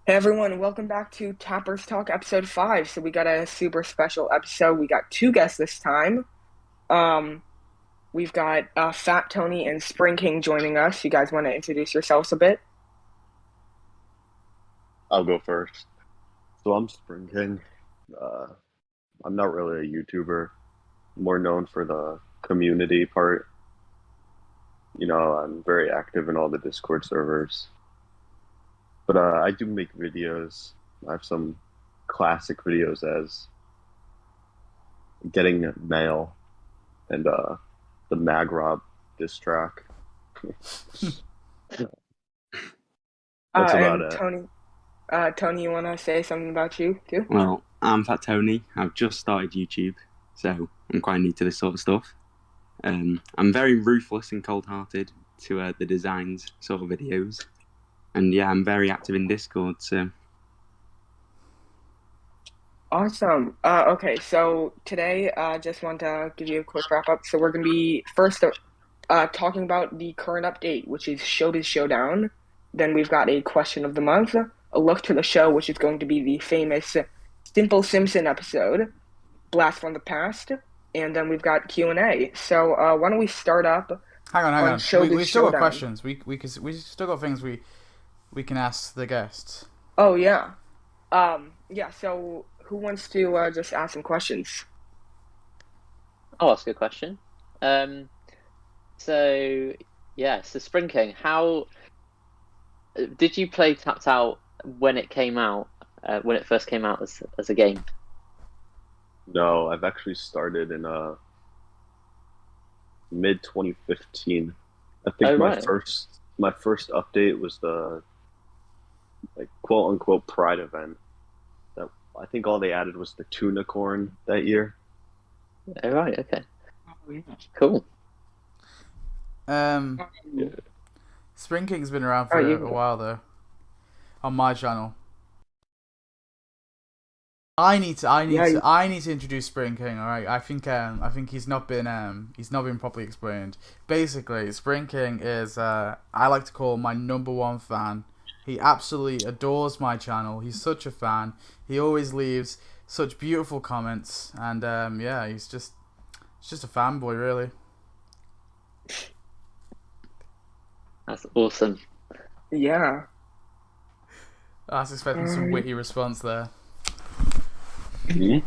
Hey everyone, welcome back to Tappers Talk episode 5. So we got a super special episode. We got two guests this time. Um, we've got Fat Tony and Spring King joining us. You guys want to introduce yourselves a bit? I'll go first. So I'm Spring King. Uh, I'm not really a YouTuber, more known for the community part. I'm very active in all the Discord servers. But I do make videos. I have some classic videos as getting mail and the MagRob diss track. That's about And it. Tony, you want to say something about you too? Well, I'm Fat Tony. I've just started YouTube, so I'm quite new to this sort of stuff. I'm very ruthless and cold-hearted to the designs sort of videos, and yeah, I'm very active in Discord. So Awesome. Okay, so today just want to give you a quick wrap up. So we're going to be first talking about the current update, which is Showbiz Showdown. Then we've got a question of the month, a look to the show, which is going to be the famous Simple Simpson episode, Blast from the Past, and then we've got Q&A. So why don't we start up Hang on on. We Showbiz we still got Showdown? questions. We still got things we can ask the guests. Oh yeah, yeah. So who wants to just ask some questions? I'll ask a question. Um, so so Spring King, how did you play Tapped Out when it came out? When it first came out as a game? No, I've actually started in mid 2015. I Oh think my right. first update was the like quote unquote Pride event. That I think all they added was the tuna corn that year. Oh right. Okay. Oh, yeah. Cool. Um, Yeah. Spring King's been around Oh, for you a can go. while though on my channel. I need to introduce Spring King. All right, I think he's not been properly explained. Basically, Spring King is I like to call my number one fan. He absolutely adores my channel. He's such a fan. He always leaves such beautiful comments, and yeah, he's just a fanboy, really. That's awesome. Yeah. I was expecting some Um, witty response there. Mhm.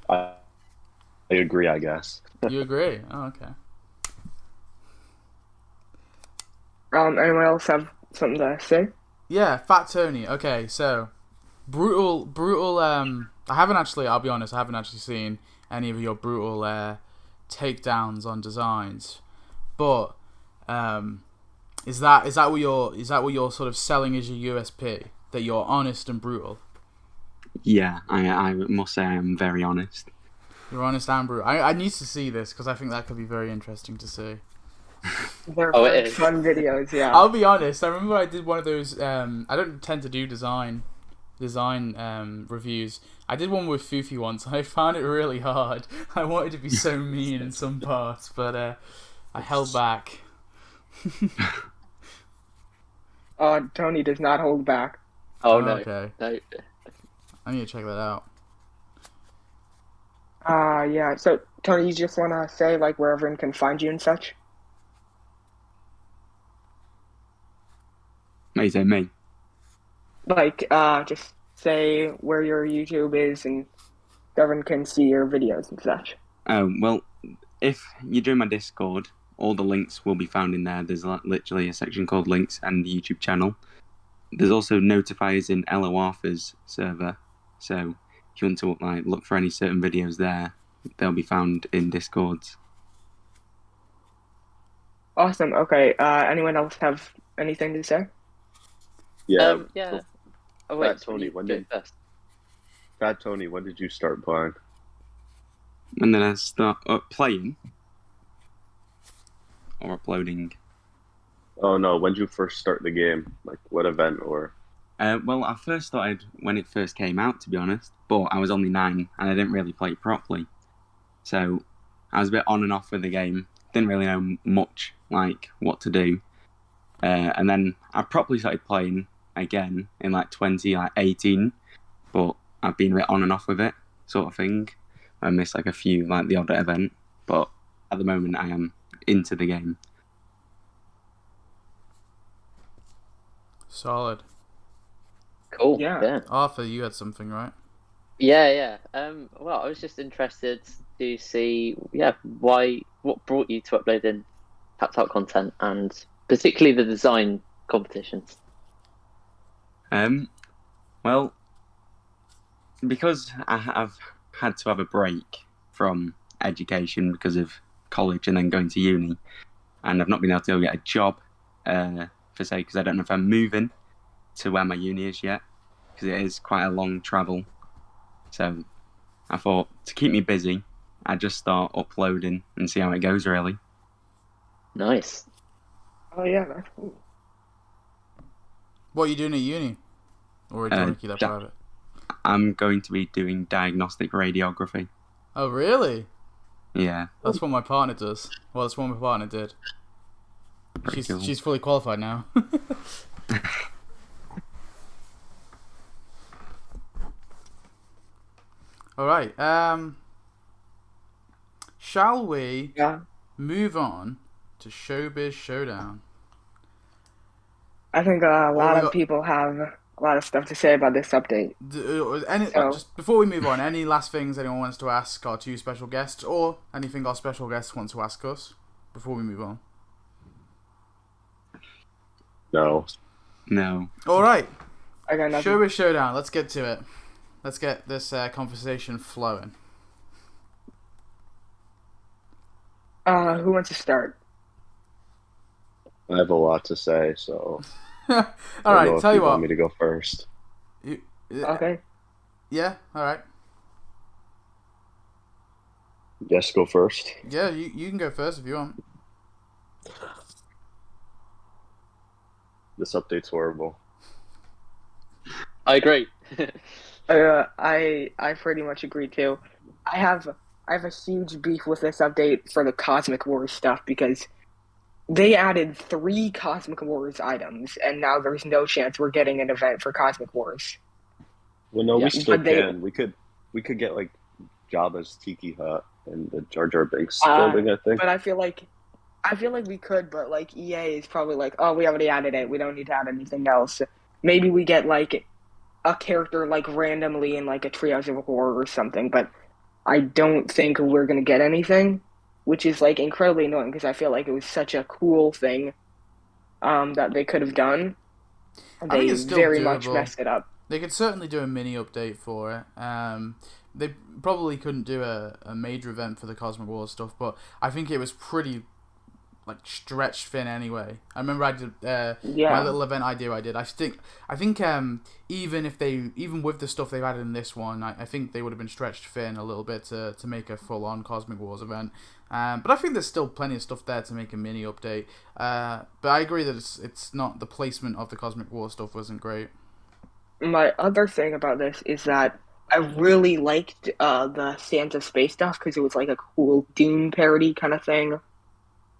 I, I agree, I guess. You agree? Oh, okay. anyone else have something to say? Yeah, Fat Tony. Okay, so brutal. I haven't actually. I'll be honest. I haven't actually seen any of your brutal takedowns on designs. But is that what you're sort of selling as your USP? That you're honest and brutal. yeah, I must say I'm very honest. You're honest and brutal. I need to see this because I think that could be very interesting to see. They're Oh, very it is. fun videos, yeah. I'll be honest. I remember I did one of those. I don't tend to do design reviews. I did one with Fufi once. I found it really hard. I wanted to be so mean in some parts, but I held back. Tony does not hold back. Oh Oh, no, okay, no. I need to check that out. Yeah. So Tony, you just want to say like where everyone can find you and such? May say me. Like, just say where your YouTube is and everyone can see your videos and such. Oh well, if you join my Discord, all the links will be found in there. There's literally a section called links and the YouTube channel. There's also notifiers in ElloArfur's server, so if you want to look for any certain videos there, they'll be found in Discords. Awesome. Okay. Anyone else have anything to say? Yeah. Yeah. So Oh Fat wait, Tony, you when go did first. Fat Tony, when did you start playing? And then I start playing or uploading. Oh no, when did you first start the game? Like what event or Well, I first started when it first came out, to be honest, but I was only 9 and I didn't really play it properly. So I was a bit on and off with the game. Didn't really know much, like what to do. And then I properly started playing again in like 2018, but I've been a bit on and off with it, sort of thing. I missed like a few, like the odd event, but at the moment I am into the game. Solid. Cool. Yeah. Yeah. Arthur, you had something, right? Yeah. Well, I was just interested to see, what brought you to uploading tapped out content and particularly the design competitions. Well, because I have had to have a break from education because of college and then going to uni, and I've not been able to go get a job, for say, because I don't know if I'm moving to where my uni is yet, because it is quite a long travel. So I thought to keep me busy, I'd just start uploading and see how it goes, really. Nice. Oh yeah, that's cool. What are you doing at uni? Or do you want to keep that private? I'm going to be doing diagnostic radiography. Oh, really? Yeah. That's what my partner does. Well, that's what my partner did. Cool. She's fully qualified now. All right. Shall we move on to Showbiz Showdown? I think a lot of people have a lot of stuff to say about this update. Just before we move on, any last things anyone wants to ask our two special guests, or anything our special guests want to ask us before we move on? No. All right. I got nothing. Showbiz Showdown. Let's get to it. Let's get this conversation flowing. Who wants to start? I have a lot to say, so. All right. Tell you what. Want me to go first? Okay. Yeah. All right. Yes, go first. Yeah, you can go first if you want. This update's horrible. I agree. I pretty much agree too. I have a huge beef with this update for the Cosmic Wars stuff because they added 3 Cosmic Wars items, and now there's no chance we're getting an event for Cosmic Wars. Well, no, we still can. We could get like Jabba's Tiki Hut and the Jar Jar Binks building, I think. But I feel like we could, but like EA is probably like, oh, we already added it. We don't need to add anything else. Maybe we get like a character like randomly in like a Trios of Horror or something, but I don't think we're gonna get anything, which is like incredibly annoying because I feel like it was such a cool thing that they could have done. They very much messed it up. They could certainly do a mini update for it. They probably couldn't do a major event for the Cosmic Wars stuff, but I think it was pretty like stretched thin anyway. I remember I did my little event I did. I think even with the stuff they've added in this one, I think they would have been stretched thin a little bit to make a full on Cosmic Wars event. But I think there's still plenty of stuff there to make a mini update. But I agree that it's not, the placement of the Cosmic Wars stuff wasn't great. My other thing about this is that I really liked the Santa Space stuff because it was like a cool Doom parody kind of thing.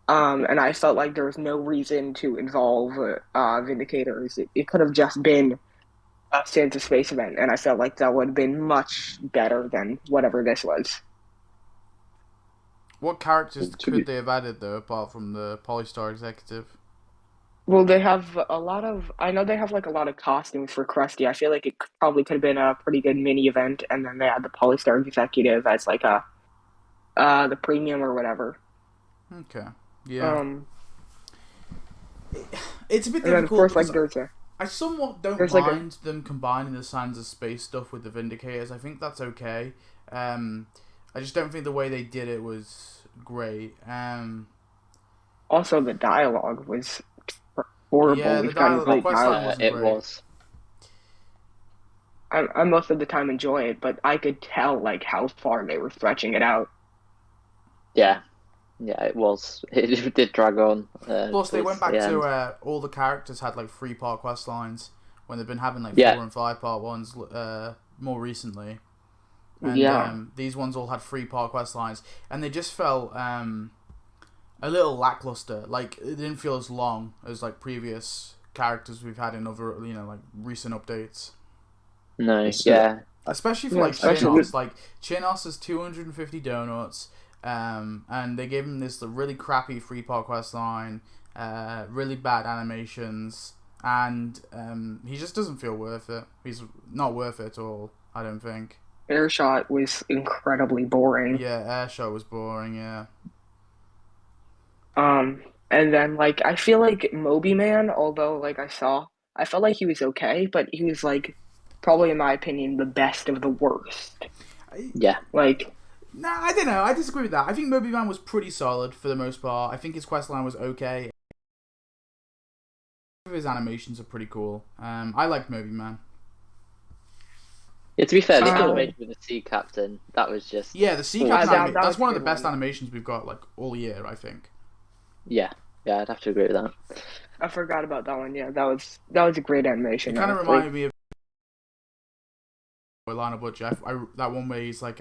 And I felt like there was no reason to involve Vindicators. It could have just been a Santa Space event, and I felt like that would have been much better than whatever this was. What characters could they have added, though, apart from the Polystar Executive? Well, they have a lot of... I know they have like a lot of costumes for Krusty. I feel like it probably could have been a pretty good mini event, and then they had the Polystar Executive as like the premium or whatever. Okay. Yeah. It's a bit difficult. And then, of course, like I somewhat don't mind them combining the Signs of Space stuff with the Vindicators. I think that's okay. I just don't think the way they did it was great. Also, the dialogue was horrible. Yeah, the dialogue wasn't it great. Was. I most of the time enjoy it, but I could tell like how far they were stretching it out. Yeah, it was. It did drag on. Plus, they went back to all the characters had like 3-part quest lines when they've been having like 4 and 5-part ones more recently. And these ones all had 3-part quest lines, and they just felt a little lackluster. Like it didn't feel as long as like previous characters we've had in other like recent updates. No, So- yeah. Especially for Yeah, like especially Chinos. Like Chinos is 250 donuts, and they gave him this really crappy free part quest line, really bad animations, and he just doesn't feel worth it. He's not worth it at all, I don't think. Airshot was incredibly boring. Yeah, Airshot was boring. Yeah. And then like I feel like Moby Man, although like I felt like he was okay, but he was like probably in my opinion the best of the worst. Yeah. Like Nah, I don't know. I disagree with that. I think Moby Man was pretty solid for the most part. I think his quest line was okay. His animations are pretty cool. I like Moby Man. Yeah, to be fair, the So- animation with the sea captain, that was just Yeah, the sea Oh, captain. that That's was a one of the good best one. animations we've got like all year. I think. yeah, I'd have to agree with that. I forgot about that one. Yeah, that was a great animation. It kind of honestly. reminded me of Lionel Butcher. That one where he's like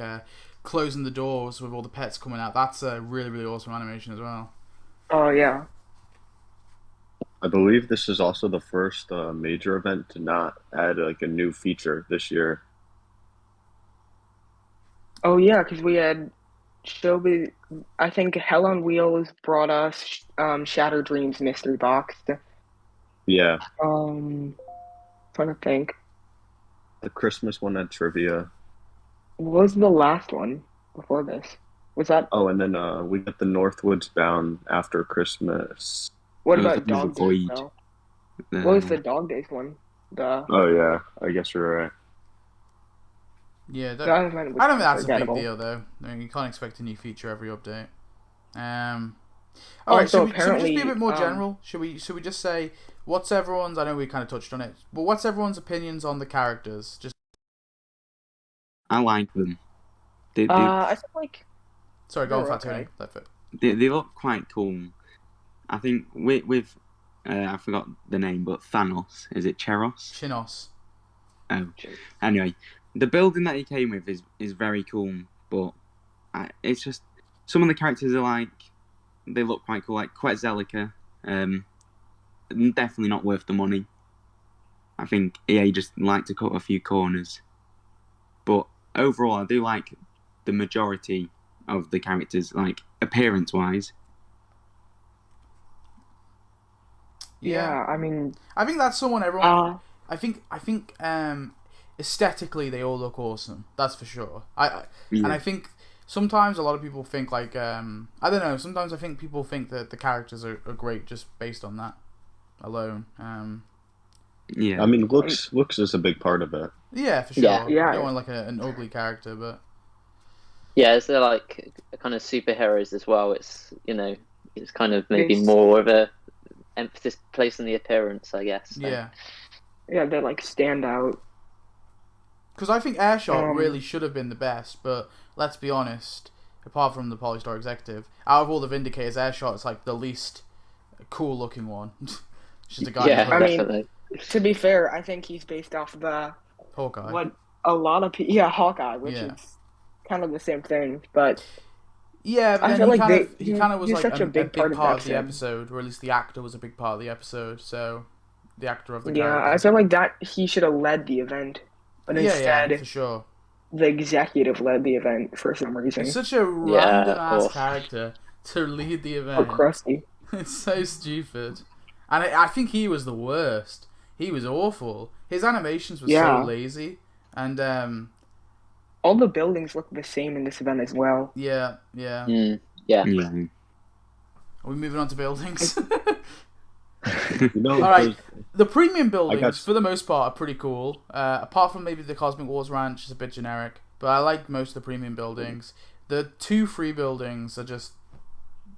closing the doors with all the pets coming out. That's a really really awesome animation as well. Oh yeah. I believe this is also the first major event to not add like a new feature this year. Oh yeah, because we had Showbiz. I think Hell on Wheels brought us Shatter Dreams Mystery Box. Yeah, Trying to think. the Christmas one had trivia. What was the last one before this? Was that Oh, and then we got the Northwoods Bound after Christmas. what It was about the Dog Days Void. though? What was the Dog Days one? The Oh yeah, I guess you're right. Yeah, that event was I don't think that's a big forgettable. deal though. I mean, you can't expect a new feature every update. All right, Also, should we just be a apparently, bit more general? Should we just say what's everyone's? I know we kind of touched on it, but what's everyone's opinions on the characters? Just I like them. I feel like sorry, go on, they're Fat Tony. okay. Left it. They look quite cool. I think with I forgot the name, but Thanos, is it Cheros? Chinos. Oh, anyway, the building that he came with is very cool, but it's just some of the characters are like they look quite cool, like Quetzalcoatl. Definitely not worth the money. I think EA just like to cut a few corners, but overall, I do like the majority of the characters, like appearance-wise. yeah. I mean, I think that's someone everyone. I think aesthetically they all look awesome. That's for sure. And I think sometimes a lot of people think like I don't know. Sometimes I think people think that the characters are great just based on that alone. Yeah. I mean, looks is a big part of it. Yeah, for sure. Yeah. You Yeah. don't want like an ugly character, but Yeah, is there like kind of superheroes as well? It's it's kind of maybe It's- more of a emphasis placed on the appearance, I guess. So. yeah. yeah, they like stand out. Because I think Airshot Um, really should have been the best, but let's be honest. Apart from the Polystar executive, out of all the Vindicators, Airshot is like the least cool looking one. It's just a guy. Yeah, in a I hood. mean- definitely. To be fair, I think he's based off the Hawkeye. what a lot of people. Yeah, Hawkeye, which Yeah. is kind of the same thing, but Yeah, but I then feel he like kind they- of he kind of was he's like such a a big big part part of of the that episode, or at least the actor was a big part of the episode. So the actor of the yeah, I character. feel like that he should have led the event, but Yeah, instead for sure. the executive led the event for some reason. He's such a Yeah, random ass oh. character to lead the Or event. Krusty. It's so stupid, and I think he was the worst. He was awful. His animations were Yeah. so lazy, and All the buildings look the same in this event as well. yeah. Yeah. Yeah. Are we moving on to buildings? You know, All right. there's- The premium buildings, guess- for the most part, are pretty cool. Apart from maybe the Cosmic Wars Ranch is a bit generic, but I like most of the premium buildings. The 2 free buildings are just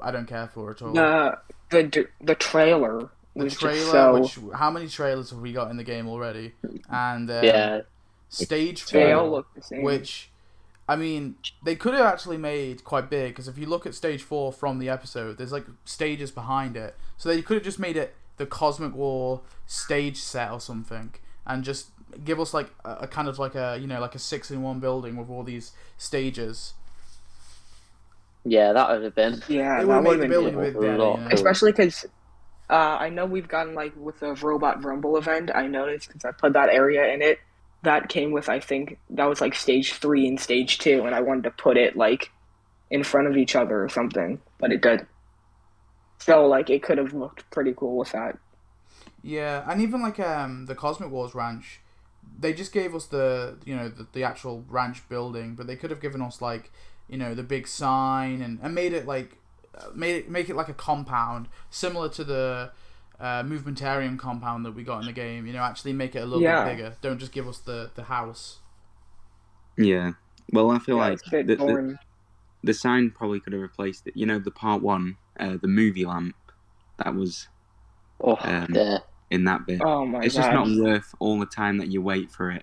I don't care for at all. The trailer The was trailer, just so which how many trailers have we got in the game already? And Yeah. Stage they all 4, look the same. which I mean, they could have actually made quite big because if you look at Stage 4 from the episode, there's like stages behind it, so they could have just made it the Cosmic War stage set or something, and just give us like a kind of like a like a 6-in-1 building with all these stages. Yeah, that would have been Yeah, It would that make would the have been building a cool. bit better, lot you know. cooler. Especially because I know we've gotten like with the Robot Rumble event. I noticed because I put that area in it. That came with, I think that was like stage 3 and stage 2, and I wanted to put it like in front of each other or something, but it did. So like it could have looked pretty cool with that. Yeah, and even like the Cosmic Wars Ranch, they just gave us the actual ranch building, but they could have given us like the big sign and made it like make it like a compound similar to the movementarium compound that we got in the game. Actually make it a little bit Yeah, bigger. Don't just give us the house. Yeah. Well, I feel yeah, like it's a bit the boring. the sign probably could have replaced it. The part one, the movie lamp that was Oh, um, yeah. in that bit. Oh my It's just not God. worth all the time that you wait for it.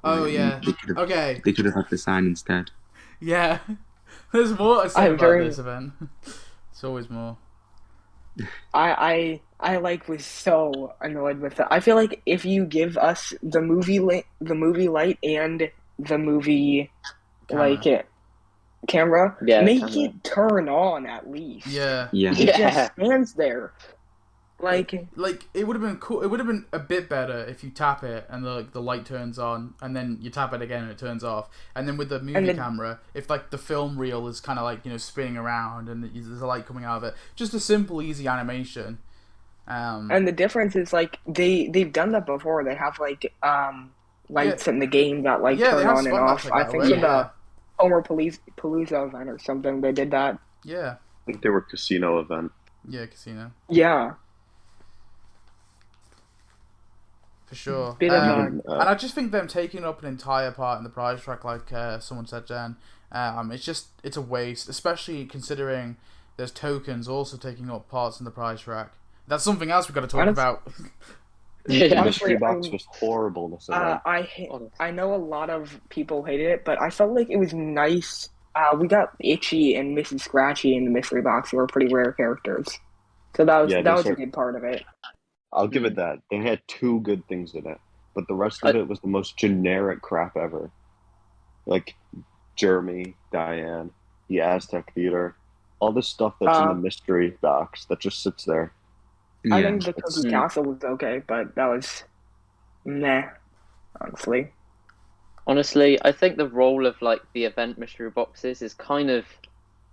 Oh Like, yeah. they could have Okay. they could have had the sign instead. Yeah. There's more to say I'm about very this event. It's always more. I like was so annoyed with it. I feel like if you give us the movie light and the movie like Camera. camera, Yeah, the make camera. it turn on at least. Yeah. Yeah. It Yeah. just stands there. Like Like it would have been cool. It would have been a bit better if you tap it and the light turns on, and then you tap it again and it turns off. And then with the movie and the camera, if like the film reel is kind of like spinning around and there's a light coming out of it, just a simple, easy animation. and the difference is like they've done that before. They have like Yeah, lights in the game that like yeah, they turn have on and spotlights off. like I that think already. in Yeah, the Homer Palooza event or something they did that. yeah, I think they were casino event. yeah, casino Yeah, for sure. bit of Even And I just think them taking up an entire part in the prize track, like someone said, Jen, it's a waste, especially considering there's tokens also taking up parts in the prize track. That's something else we've got to talk Honest- about. the Yeah. mystery honestly, box was horrible this event. I know a lot of people hated it, but I felt like it was nice. We got Itchy and Mrs. Scratchy in the mystery box, who were pretty rare characters. So Yeah, that was those a are. good part of it. I'll give it that. They had two good things in it, but the rest of I, it was the most generic crap ever. Like Jeremy, Diane, the Aztec Theater, all this stuff that's in the Uh, mystery box that just sits there. I Yeah. think the It's Cookie Castle was okay, but that was meh, honestly. honestly, I think the role of like the event mystery boxes is kind of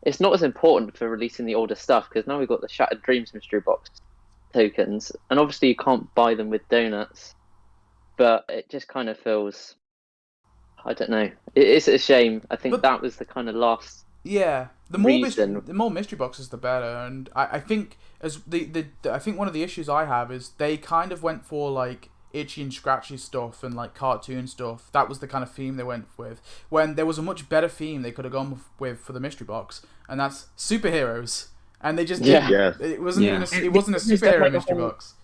it's not as important for releasing the older stuff because now we've got the Shattered Dreams mystery box tokens, and obviously you can't buy them with donuts, but it just kind of feels I don't know. It's a shame. I think But that was the kind of last yeah, reason. the more mystery boxes, the better. And I think as I think one of the issues I have is they kind of went for like itchy and scratchy stuff and like cartoon stuff. That was the kind of theme they went with. When there was a much better theme they could have gone with for the mystery box, and that's superheroes. And they just Yeah. didn't. Yeah, It wasn't Yeah. even it wasn't a Just had, superhero like, a mystery whole- box.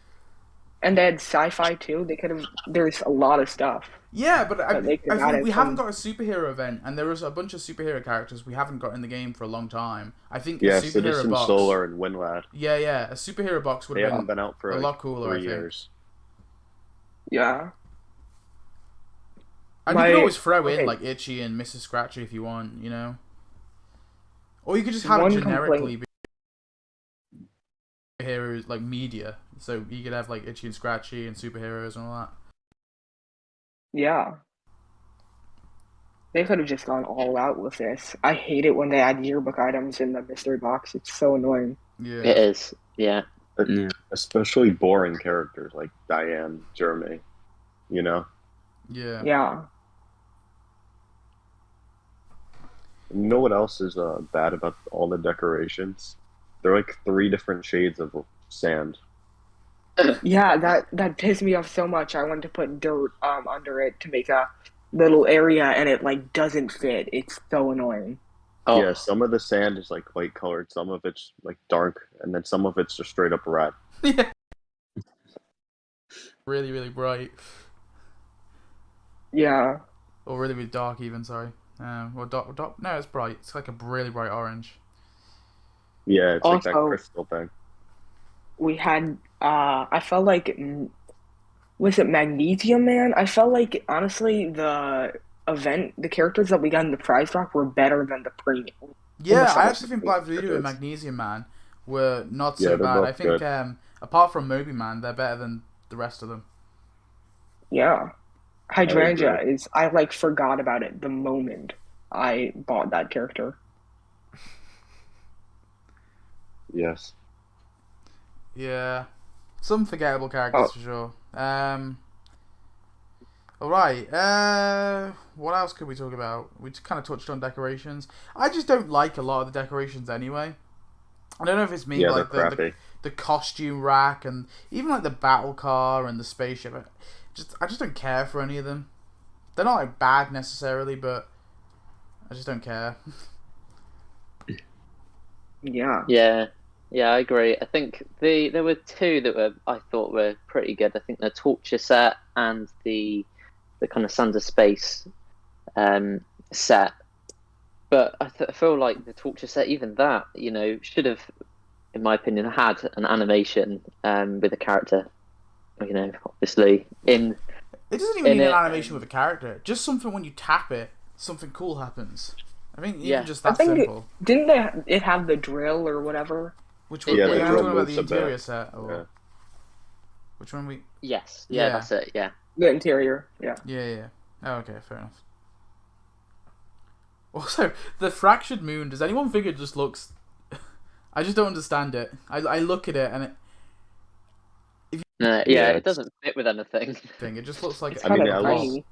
And they had sci-fi too. They could have. There's a lot of stuff. Yeah, but That they I could think add we some- haven't got a superhero event, and there is a bunch of superhero characters we haven't got in the game for a long time. I think yeah. a superhero Citizen box. Solar and Winlad. Yeah, a superhero box would They have haven't been been out for a like lot cooler. I 3 think. years. Yeah. And you My- could always throw okay. in like Itchy and Mrs. Scratchy if you want, or you could just have One it generically complaint- be superheroes like media. So you could have like Itchy and Scratchy and superheroes and all that. Yeah. They could have just gone all out with this. I hate it when they add yearbook items in the mystery box. It's so annoying. Yeah. It is. Yeah. Yeah. Especially boring characters like Diane, Jeremy. You know, Yeah. Yeah. you know what else is bad about all the decorations? They're like 3 different shades of sand. Yeah, that pissed me off so much. I wanted to put dirt under it to make a little area, and it like doesn't fit. It's so annoying. Oh, Yeah, some of the sand is like light colored, some of it's like dark, and then some of it's just straight up red. Yeah. Really, really bright, Yeah. or really, really dark. Even sorry. Or dark. No, it's bright. It's like a really bright orange. Yeah, it's like that Also- crystal thing. We had I felt like was it Magnesium Man? I felt like honestly the characters that we got in the prize drop were better than the premium. Yeah, Almost I all actually think Black Voodoo and Yes. Magnesium Man were not Yeah, so they're bad. both I think good. apart from Moby Man, they're better than the rest of them. Yeah. I agree. Hydrangea is I like forgot about it the moment I bought that character. Yes. Yeah, some forgettable characters Oh, for sure. All right. What else could we talk about? We just kind of touched on decorations. I just don't like a lot of the decorations anyway. I don't know if it's me, Yeah, but they're like crappy. the costume rack and even like the battle car and the spaceship. I just don't care for any of them. They're not like bad necessarily, but I just don't care. yeah. Yeah, yeah, I agree. I think there were two that were I thought were pretty good. I think the torture set and the kind of Sunder Space um, set. But I feel like the torture set, even that, should have, in my opinion, had an animation with a character. Obviously It doesn't even in need an it. animation with a character. Just something when you tap it, something cool happens. I think even Yeah, just I that think simple. didn't they it have the drill or whatever? Which it Yeah, were the you did. drill talking about moves the a bit. interior set Yeah. or which one we? Yes, yeah, Yeah, that's it. Yeah. The interior, yeah. yeah. Oh, okay, fair enough. Also, the fractured moon. Does anyone think it just looks? I just don't understand it. I look at it and Yeah, Yeah, it doesn't fit with anything. it just looks like It's I kind mean, of at blob. least tiny.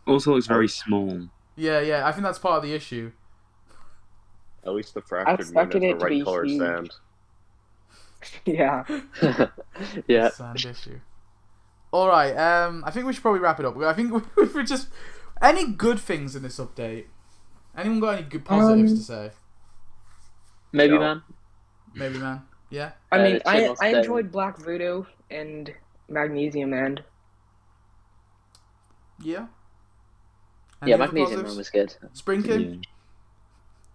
Also looks very at, small. Yeah. I think that's part of the issue. at least the I fractured moon expected has the it to right be color huge. sand. Yeah. The Yeah. sand issue. All right. I think we should probably wrap it up. I think we're just any good things in this update. Anyone got any good positives to say? Maybe, No. man. Maybe, man. Yeah. I mean, The chin I stone. enjoyed Black Voodoo and Magnesium Man. Yeah. Any Yeah, other Magnesium Man positives? was good. Spring King? Yeah.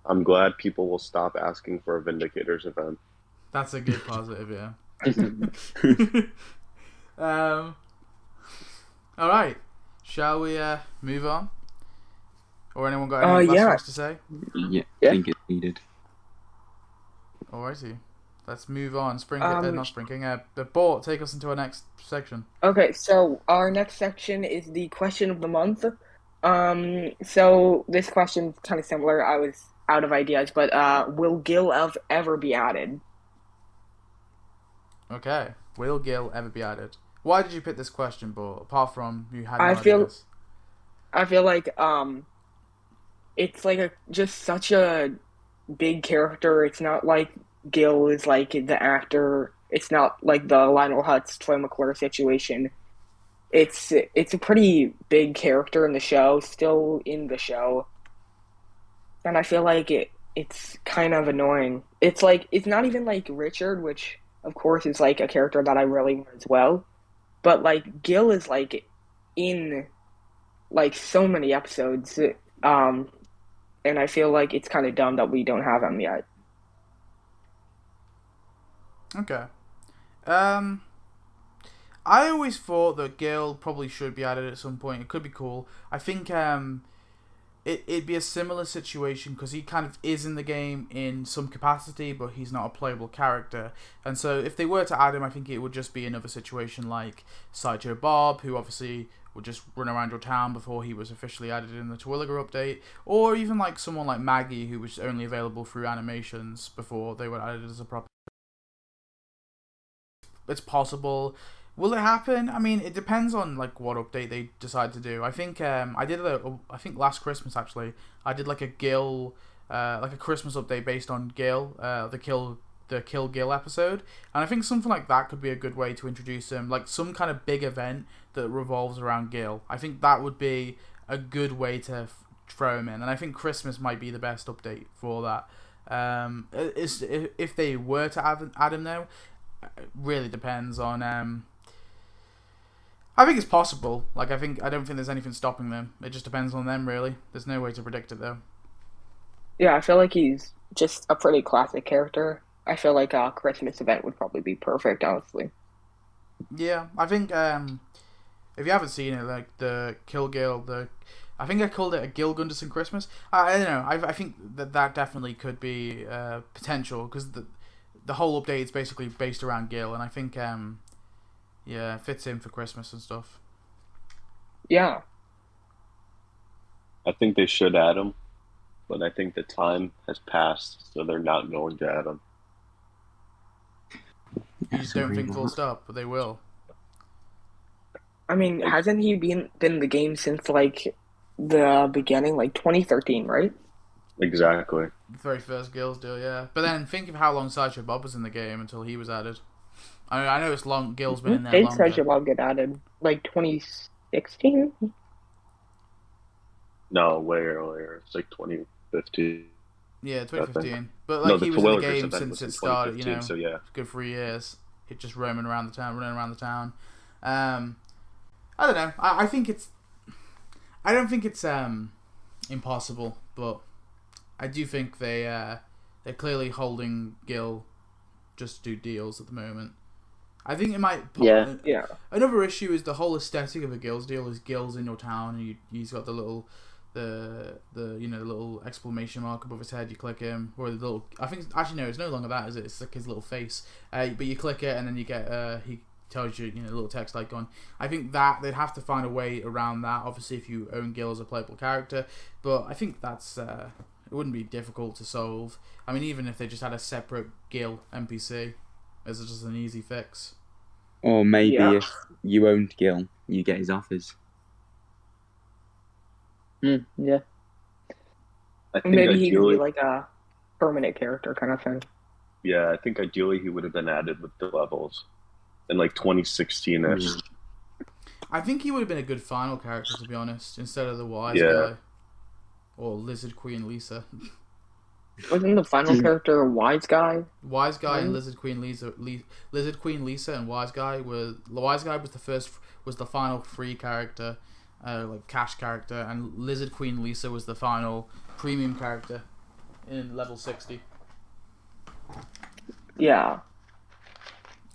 I'm glad people will stop asking for a Vindicators event. That's a good positive, yeah. All right. Shall we move on? Or anyone got anything last for Yeah. us to say? Yeah, Yeah. I think it's needed. Alrighty. Let's move on. Um, Not Spring King. The BoRt, take us into our next section. Okay, so our next section is the question of the month. So this question's kind of similar. I was out of ideas, but will ever be added? Okay. Will Gil ever be added? Why did you pick this question, BoRt? Apart from you had no I feel ideas. I feel like it's like just such a big character. It's not like Gil is like the actor. It's not like the Lionel Hutz, Troy McClure situation. It's a pretty big character in the show, still in the show, and I feel like it's kind of annoying. It's like it's not even like Richard, which of course is like a character that I really want as well, but like Gil is like in like so many episodes, um, and I feel like it's kind of dumb that we don't have him yet. Okay. I always thought that Gil probably should be added at some point. It could be cool. I think it'd be a similar situation because he kind of is in the game in some capacity, but he's not a playable character. And so if they were to add him, I think it would just be another situation like Sideshow Bob, who obviously would just run around your town before he was officially added in the Terwilliger update, or even like someone like Maggie, who was only available through animations before they were added as a proper. It's possible. Will it happen? I mean, it depends on like what update they decide to do. I think I think last Christmas actually I did like a Gil like a Christmas update based on Gil the Kill Gil episode, and I think something like that could be a good way to introduce him, like some kind of big event that revolves around Gil. I think that would be a good way to throw him in, and I think Christmas might be the best update for that. If they were to add him now, it really depends on. I think it's possible. Like I don't think there's anything stopping them. It just depends on them, really. There's no way to predict it though. Yeah, I feel like he's just a pretty classic character. I feel like a Christmas event would probably be perfect, honestly. Yeah, I think if you haven't seen it, like the Kill Gil, I think I called it a Gil Gunderson Christmas. I don't know. I think that definitely could be potential because the whole update is basically based around Gil, and I think yeah, it fits in for Christmas and stuff. Yeah. I think they should add him, but I think the time has passed, so they're not going to add him. You just don't think full stop, but they will. I mean, hasn't he been in the game since like the beginning, like 2013, right? Exactly. The very first Gil's deal, yeah. But then think of how long Sideshow Bob was in the game until he was added. I mean, I know it's long. Gil's been in there Did longer. Sideshow Bob get added? Like 2016? No, way earlier. It's like 2015. Yeah, 2015. But No, like the he was in the Terwilligers game event since was it in started. You 2015, know, so yeah. good 3 years. He just running around the town. I don't know. I think it's. I don't think it's impossible, but I do think they're clearly holding Gil just to do deals at the moment. I think it might. Yeah. Yeah. Another issue is the whole aesthetic of a Gil's deal is Gil's in your town and he's got the little the little exclamation mark above his head. You click him, or the little. I think actually no, it's no longer that, is it? It's like his little face. But you click it and then you get he tells you, a little text icon. I think that they'd have to find a way around that. Obviously, if you own Gil as a playable character, but I think that's it wouldn't be difficult to solve. I mean, even if they just had a separate Gil NPC, as just an easy fix. Or maybe Yeah. if you owned Gil, you get his offers. Yeah. I think Maybe he could ideally, be like a permanent character kind of thing. yeah, I think ideally he would have been added with the levels in like 2016-ish. I think he would have been a good final character, to be honest, instead of the wise Yeah. guy. Or Lizard Queen Lisa. Wasn't the final character a wise guy? Wise guy and Right. Lizard Queen Lisa, Lizard Queen Lisa and Wise guy were. The Wise guy was the final free character, like cash character, and Lizard Queen Lisa was the final premium character in level 60. Yeah.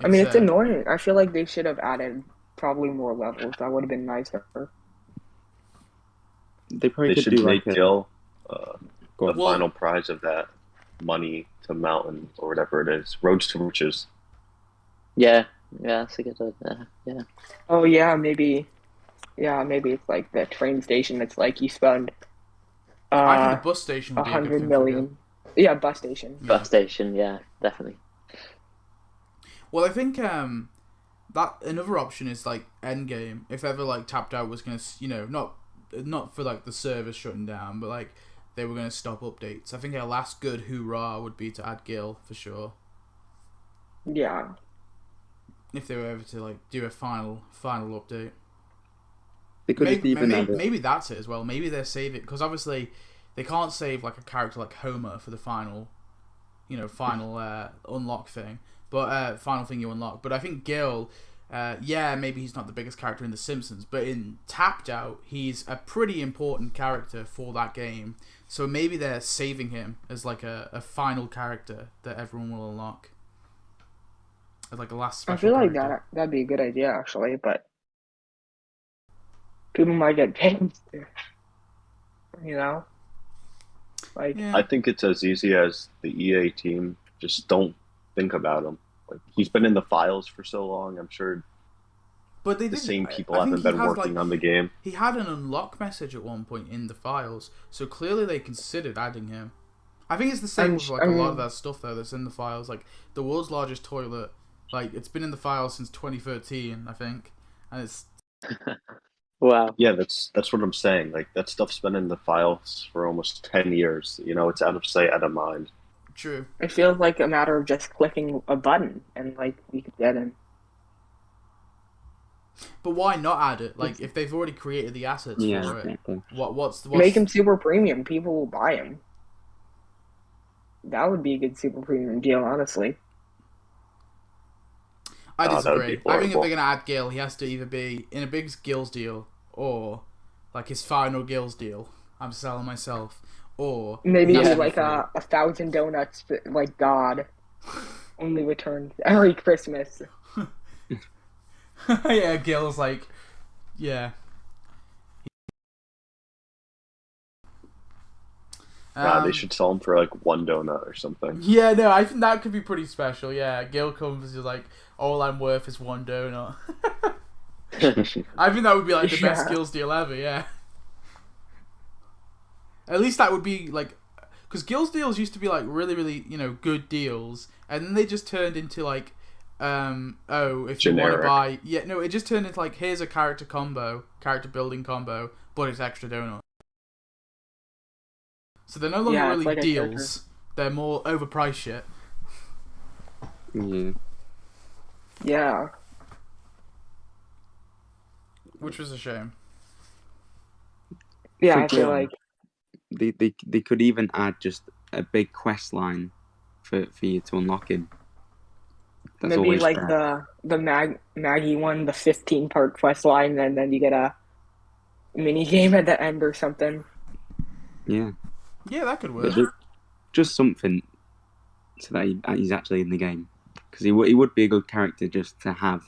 I mean, it's annoying. I feel like they should have added probably more levels. That would have been nicer. They probably They could should do make like Gil Go the on. Well- final prize of that money to mountain or whatever it is. Roads to riches. Yeah. Yeah, that's a good idea. Yeah. Oh yeah, maybe. Yeah, maybe it's like the train station. It's like you spend I think the bus station would be a good 100 thing for Gil. million. Yeah, bus station. Yeah. Bus station, yeah, definitely. Well, I think that another option is like Endgame. If ever like Tapped Out was gonna, not for like the service shutting down, but like they were gonna stop updates. I think our last good hoorah would be to add Gil for sure. Yeah. If they were ever to like do a final update. they could have even added. Maybe that's it as well. Maybe they're saving because obviously they can't save like a character like Homer for the final unlock thing. But final thing you unlock. But I think Gil, maybe he's not the biggest character in The Simpsons, but in Tapped Out, he's a pretty important character for that game. So maybe they're saving him as like a final character that everyone will unlock. As like a last special I feel like character. that'd be a good idea actually, but people might get pissed. You know? Like Yeah. I think it's as easy as the EA team just don't think about him. Like he's been in the files for so long. I'm sure But they the didn't. same people I think haven't been he has, working on the game. He had an unlock message at one point in the files, so clearly they considered adding him. I think it's the same with like a lot of that stuff though that's in the files, like the world's largest toilet. Like it's been in the files since 2013, I think, and it's Wow. Yeah, that's what I'm saying. Like that stuff's been in the files for almost 10 years. It's out of sight, out of mind. true. it feels like a matter of just clicking a button and like you could get him. But why not add it? Like if they've already created the assets Yeah, for it, exactly. what's Make him super premium. People will buy him. That would be a good super premium deal, honestly. I Oh, that would disagree. be I think if horrible. they're gonna add Gil, he has to either be in a big Gil's deal or like his final Gil's deal. I'm selling myself. Or Maybe he has to be like free. a 1,000 donuts, like God. Only returns every Christmas. Yeah, Gil's like, yeah. They should sell them for like one donut or something. Yeah, no, I think that could be pretty special. Yeah, Gil comes is like, all I'm worth is one donut. I think that would be like the best Gil's deal ever. Yeah. At least that would be like, because Gil's deals used to be like really, really, good deals, and then they just turned into like, if Generic. you want to buy, it just turned into like, here's a character building combo, but it's extra donut. So they're no longer really like deals; they're more overpriced shit. Yeah. Yeah. Which was a shame. Yeah, I feel like they could even add just a big quest line for you to unlock it. That's maybe always like fair. the Maggie one, the 15-part quest line, and then you get a mini game at the end or something. Yeah. Yeah, that could work. Just something so that he's actually in the game, because he would be a good character just to have.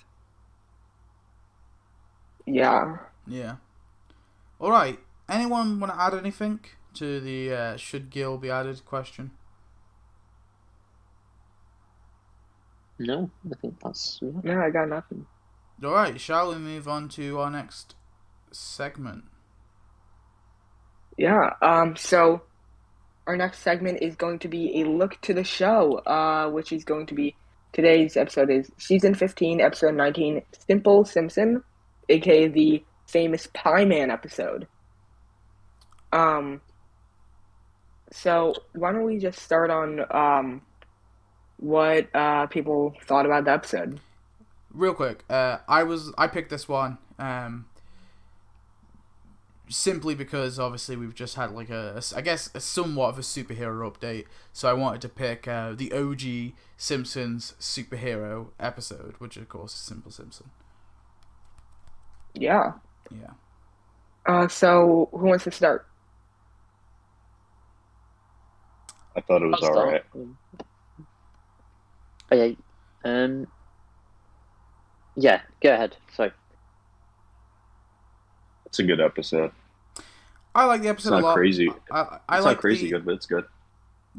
Yeah. Yeah. All right. Anyone want to add anything to the should Gil be added question? No, I think that's... No, I got nothing. All right. Shall we move on to our next segment? Yeah. So our next segment is going to be a look to the show, which is going to be today's episode is season 15, episode 19, Simple Simpson, aka the famous Pie Man episode. So why don't we just start on what people thought about the episode? Real quick, I picked this one simply because obviously we've just had like a somewhat of a superhero update, so I wanted to pick the OG Simpsons superhero episode, which of course is Simple Simpson. Yeah. Yeah. So who wants to start? I thought it was I'll start. alright. Okay. Yeah, go ahead. Sorry. It's a good episode. I like the episode It's not a lot. crazy. I It's like not crazy good, but it's good.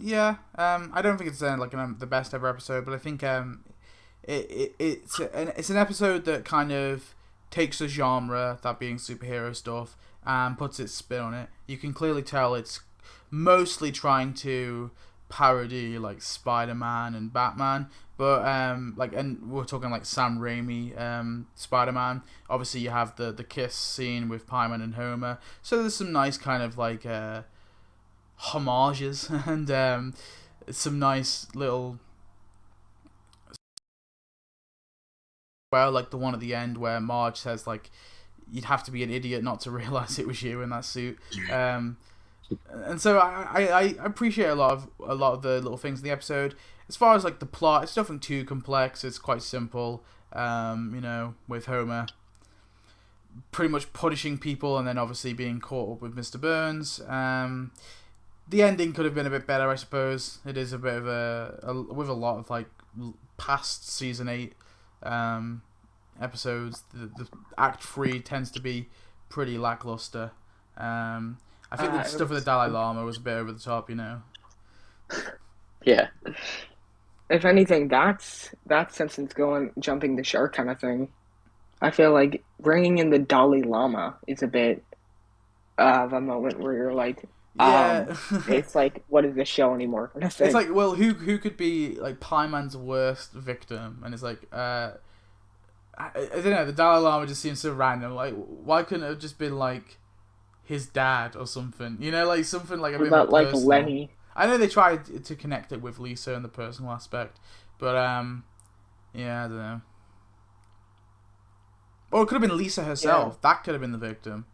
Yeah. I don't think it's like the best ever episode, but I think it's an episode that kind of takes a genre, that being superhero stuff, and puts its spin on it. You can clearly tell it's mostly trying to parody like Spider-Man and Batman, but and we're talking like Sam Raimi Spider-Man. Obviously you have the kiss scene with Pieman and Homer, so there's some nice kind of like homages and some nice little, well, like the one at the end where Marge says like, you'd have to be an idiot not to realize it was you in that suit. And so I appreciate a lot of the little things in the episode. As far as like the plot, it's nothing too complex. It's quite simple. With Homer pretty much punishing people and then obviously being caught up with Mr. Burns. The ending could have been a bit better, I suppose. It is a bit of with a lot of like past season 8 episodes. The Act 3 tends to be pretty lackluster. I think the stuff with the Dalai Lama was a bit over the top, Yeah. If anything, that's Simpsons jumping the shark kind of thing. I feel like bringing in the Dalai Lama is a bit of a moment where you're like, yeah. It's like, what is this show anymore? Kind of thing. It's like, well, who could be like Pieman's worst victim? And it's like, I don't know. The Dalai Lama just seems so random. Like, why couldn't it have just been like his dad or something? Like something like a bit more about like personal. Lenny. I know they tried to connect it with Lisa and the personal aspect, but yeah, I don't know. Or it could have been Lisa herself. Yeah. That could have been the victim.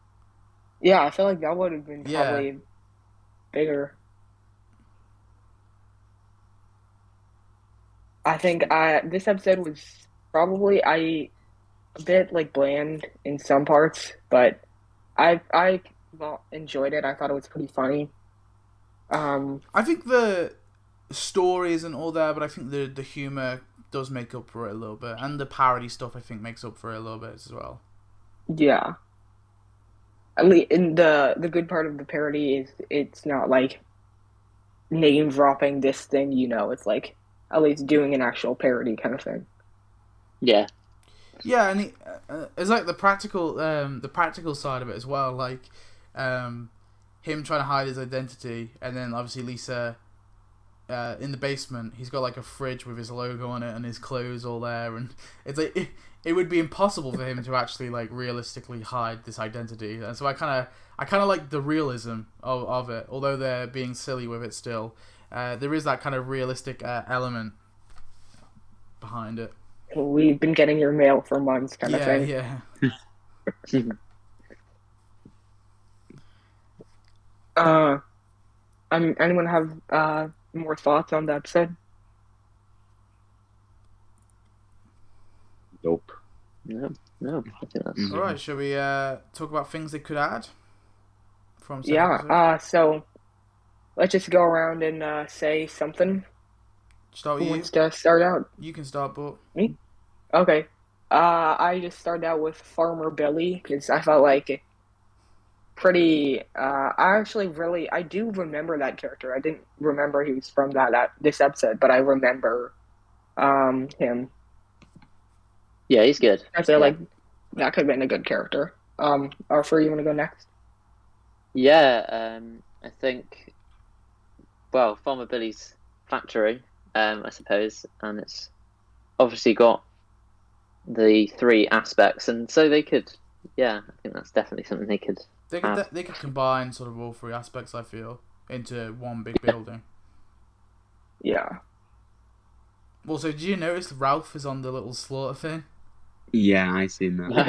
Yeah, I feel like that would have been probably bigger. I think this episode was probably a bit like bland in some parts, but I enjoyed it. I thought it was pretty funny. I think the story isn't all there, but I think the humor does make up for it a little bit, and the parody stuff I think makes up for it a little bit as well. Yeah. At least in the good part of the parody is it's not like name dropping this thing, it's like at least doing an actual parody kind of thing. Yeah. Yeah, and it's like the practical side of it as well, like him trying to hide his identity, and then obviously Lisa in the basement, he's got like a fridge with his logo on it and his clothes all there, and it's like it would be impossible for him to actually like realistically hide this identity, and so I kind of like the realism of it, although they're being silly with it still. There is that kind of realistic element behind it. We've been getting your mail for months, kind of thing. Yeah. Anyone have more thoughts on the episode? Nope. No. I think that's. All right. Shall we talk about things they could add from second Yeah. episode? So let's just go around and say something. Start Who with you. wants to start out? You can start, but Me? Okay. I just started out with Farmer Billy because I felt like pretty. I do remember that character. I didn't remember he was from this episode, but I remember him. Yeah, he's good. I feel like that could have been a good character. Arthur, you want to go next? Yeah, I think. Well, Farmer Billy's factory, I suppose, and it's obviously got the three aspects, and so they could. Yeah, I think that's definitely something they could. they could combine sort of all three aspects, I feel, into one big building. Yeah. Also, did you notice Ralph is on the little slaughter thing? Yeah, I seen that. No.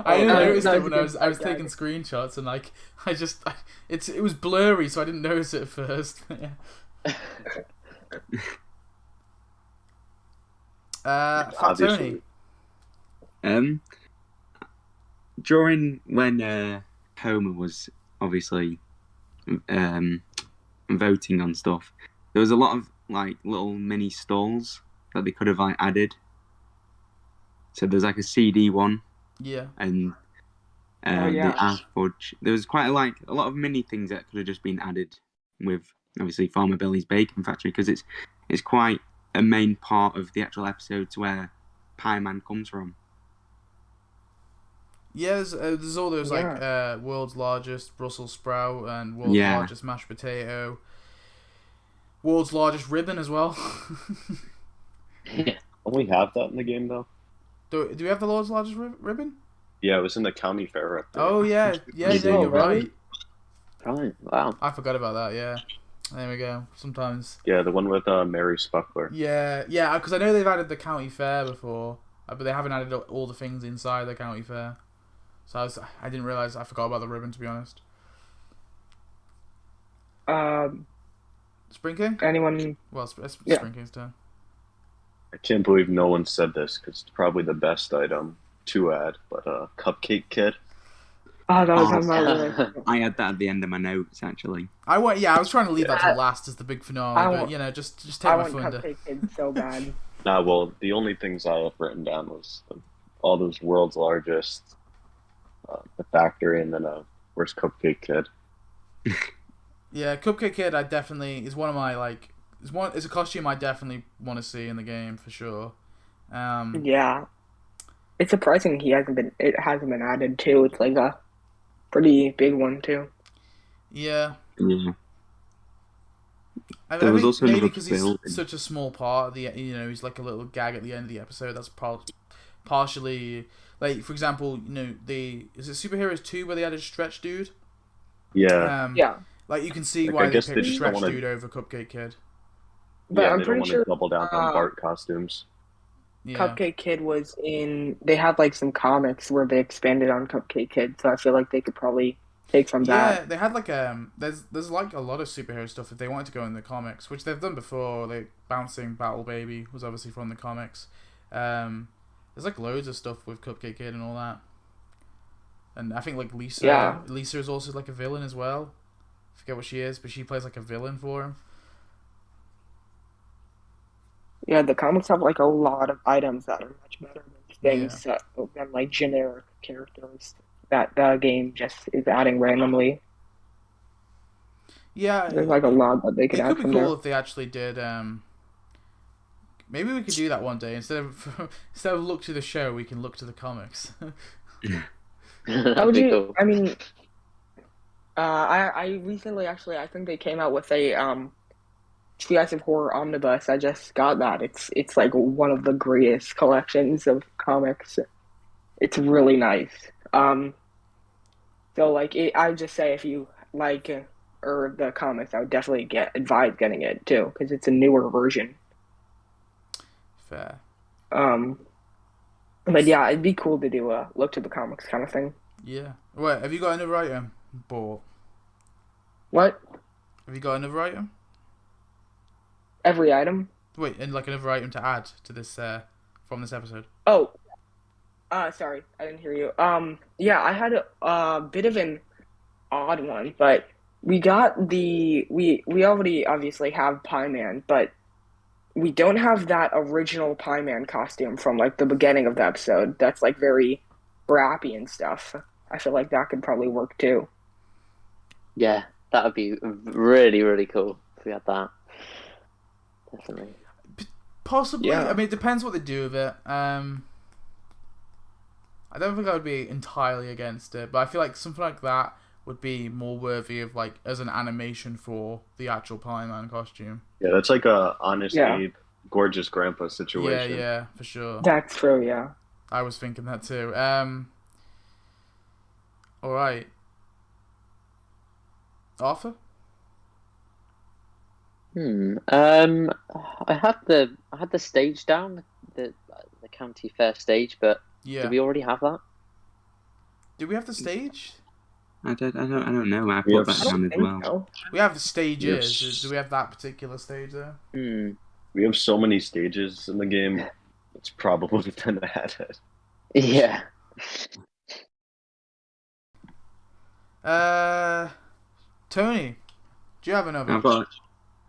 I didn't notice no, it when I was yeah. taking screenshots, and like it was blurry, so I didn't notice it at first. Fat Tony. Obviously. During when Homer was obviously voting on stuff, there was a lot of like little mini stalls that they could have like added. So there's like a CD one, Yeah. and yeah. the Alf Fudge. There was quite a lot of mini things that could have just been added with obviously Farmer Billy's Bacon Factory, because it's quite a main part of the actual episode to where Pie Man comes from. Yeah, there's all those like world's largest Brussels sprout and world's Yeah. largest mashed potato, world's largest ribbon as well. Yeah. Don't we have that in the game though? Do we have the world's largest ribbon? Yeah, it was in the county fair up there. Oh yeah, you're right. Right. Wow. I forgot about that. Yeah, there we go. Sometimes. Yeah, the one with Mary Spuckler. Yeah, because I know they've added the county fair before, but they haven't added all the things inside the county fair. So I didn't realize. I forgot about the ribbon, to be honest. Spring King? Anyone? Well, it's Yeah. Spring King's turn. I can't believe no one said this because it's probably the best item to add, but Cupcake Kid. Oh, that was Oh, on my list. I had that at the end of my notes actually. I was trying to leave that to last as the big finale, but just take I my want thunder. Cupcake Kid so bad. Nah, well, the only things I have written down was all those world's largest, the factory, and then where's Cupcake Kid? Yeah, Cupcake Kid, I definitely is one of my like. It's a costume I definitely want to see in the game for sure. Yeah. It's surprising it hasn't been added too. It's like a pretty big one too. Yeah. Yeah. I There was think also maybe another because he's building. such a small part of the, he's like a little gag at the end of the episode. That's partially, like, for example, is it Superheroes 2 where they added Stretch Dude? Yeah. Yeah. Like, you can see Like, why I they guess they picked just Stretch don't wanna- Dude over Cupcake Kid. But Yeah, I'm they don't pretty want sure to double down on BART costumes. Yeah. Cupcake Kid was in. They had like some comics where they expanded on Cupcake Kid, so I feel like they could probably take from Yeah, that. they had like there's like a lot of superhero stuff if they wanted to go in the comics, which they've done before. Like Bouncing Battle Baby was obviously from the comics. There's like loads of stuff with Cupcake Kid and all that. And I think like Lisa. Yeah. Lisa is also like a villain as well. I forget what she is, but she plays like a villain for him. Yeah, the comics have like a lot of items that are much better than things than like generic characters that the game just is adding randomly. Yeah, There's like a lot that they could it add could be from cool there. if they actually did. Maybe we could do that one day instead of look to the show, we can look to the comics. How That'd would be you? cool. I mean, I recently actually I think they came out with a Trias of Horror Omnibus. I just got that. It's like one of the greatest collections of comics. It's really nice. So like I would just say if you like or the comics, I would definitely get advise getting it too because it's a newer version. Fair. Um, but yeah, it'd be cool to do a look to the comics kind of thing. Yeah. Wait, have you got another item? BoRt. What? Have you got another item? Every item? Wait, and like another item to add to this from this episode. Oh, sorry, I didn't hear you. Yeah, I had a bit of an odd one, but we already obviously have Pie Man, but we don't have that original Pie Man costume from like the beginning of the episode. That's like very brappy and stuff. I feel like that could probably work too. Yeah, that would be really, really cool if we had that. Definitely. Possibly. Yeah. I mean, it depends what they do with it. I don't think I would be entirely against it, but I feel like something like that would be more worthy of like as an animation for the actual Pie Man costume. Yeah, that's like a honest Yeah. Abe, gorgeous grandpa Yeah, situation. yeah, for sure. That's true, yeah. I was thinking that too. All right, Arthur. I had the stage down, the county fair stage, but Yeah. do we already have that? Do we have the stage? I don't know. I We put have that I down don't as think well. so. We have the stages. Yes. Do we have that particular stage there? We have so many stages in the game. It's probably been added. Yeah. Tony, do you have another? I've got,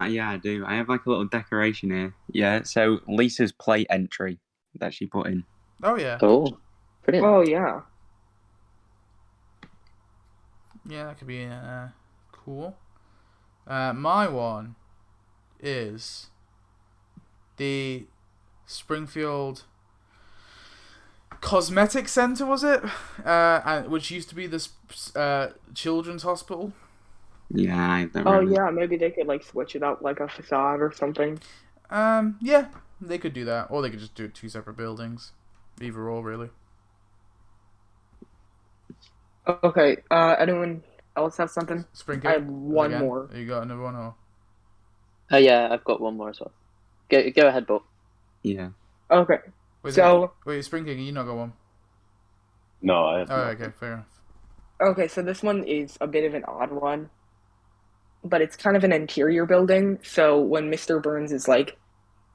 yeah, I do. I have like a little decoration here. Yeah, so Lisa's play entry that she put in. Oh yeah, Oh, brilliant. Oh yeah. yeah, that could be cool. My one is the Springfield Cosmetic Center, was it? Which used to be this children's hospital. Yeah, I don't Oh remember. yeah, maybe they could like switch it up like a facade or something. Yeah, they could do that, or they could just do two separate buildings. Either or, really. Okay, anyone else have something? Spring I have Kick, one again. more. You got another one, or? Oh yeah, I've got one more as well. Go ahead, Bob. Yeah. Okay, Wait, so wait, Spring Kick, you not got one? No, I have Oh, nothing. okay, fair enough. okay, so this one is a bit of an odd one, but it's kind of an interior building. So when Mr. Burns is like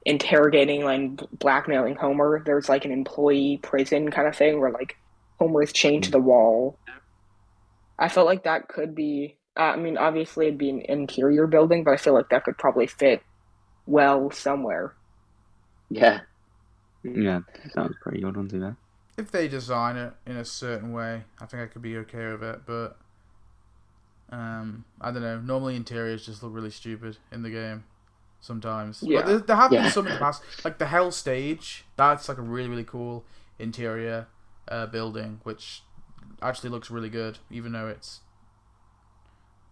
interrogating and blackmailing Homer, there's like an employee prison kind of thing where like Homer is chained to the wall. I felt like that could be, I mean, obviously it'd be an interior building, but I feel like that could probably fit well somewhere. Yeah. Yeah, that was pretty good one too there. If they design it in a certain way, I think I could be okay with it, but I don't know. Normally interiors just look really stupid in the game sometimes. Yeah. But there have been Yeah. some in the past. Like the Hell stage, that's like a really, really cool interior building, which actually looks really good, even though it's...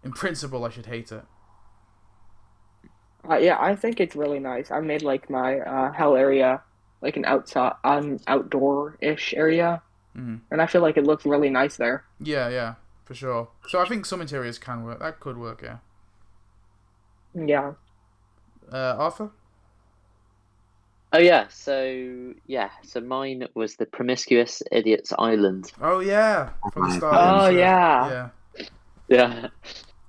In principle, I should hate it. Yeah, I think it's really nice. I made like my hell area like an outdoor-ish area, Mhm. and I feel like it looks really nice there. Yeah, for sure. So I think some interiors can work. That could work, yeah. Yeah. Arthur? Oh yeah. So mine was the Promiscuous Idiots Island. Oh yeah, from the start. Oh, I'm sure. yeah. Yeah.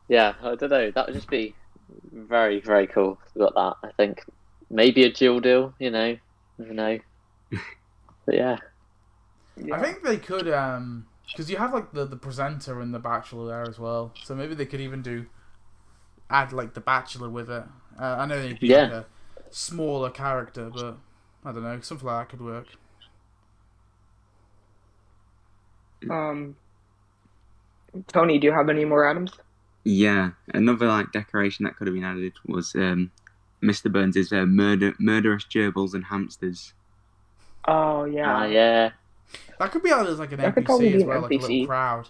Yeah. I don't know. That would just be very, very cool. If we got that. I think maybe a dual deal. You know, never know. But yeah. Yeah. I think they could, because you have like the presenter and the Bachelor there as well. So maybe they could even add like the Bachelor with it. I know they'd be Yeah. like a smaller character, but I don't know, something like that could work. Tony, do you have any more items? Yeah, another like decoration that could have been added was Mr. Burns' murderous gerbils and hamsters. Oh Ah, yeah, yeah. That could be added as like an that could probably NPC be as an well, like a little NPC. crowd,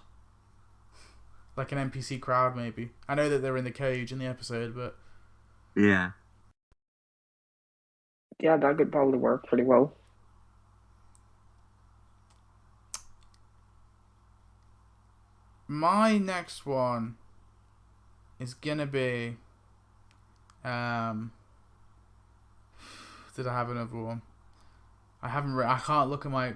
like an NPC crowd maybe. I know that they're in the cage in the episode, but Yeah. Yeah, that could probably work pretty well. my next one is gonna be. Um, did I have another one? I haven't. I can't look at my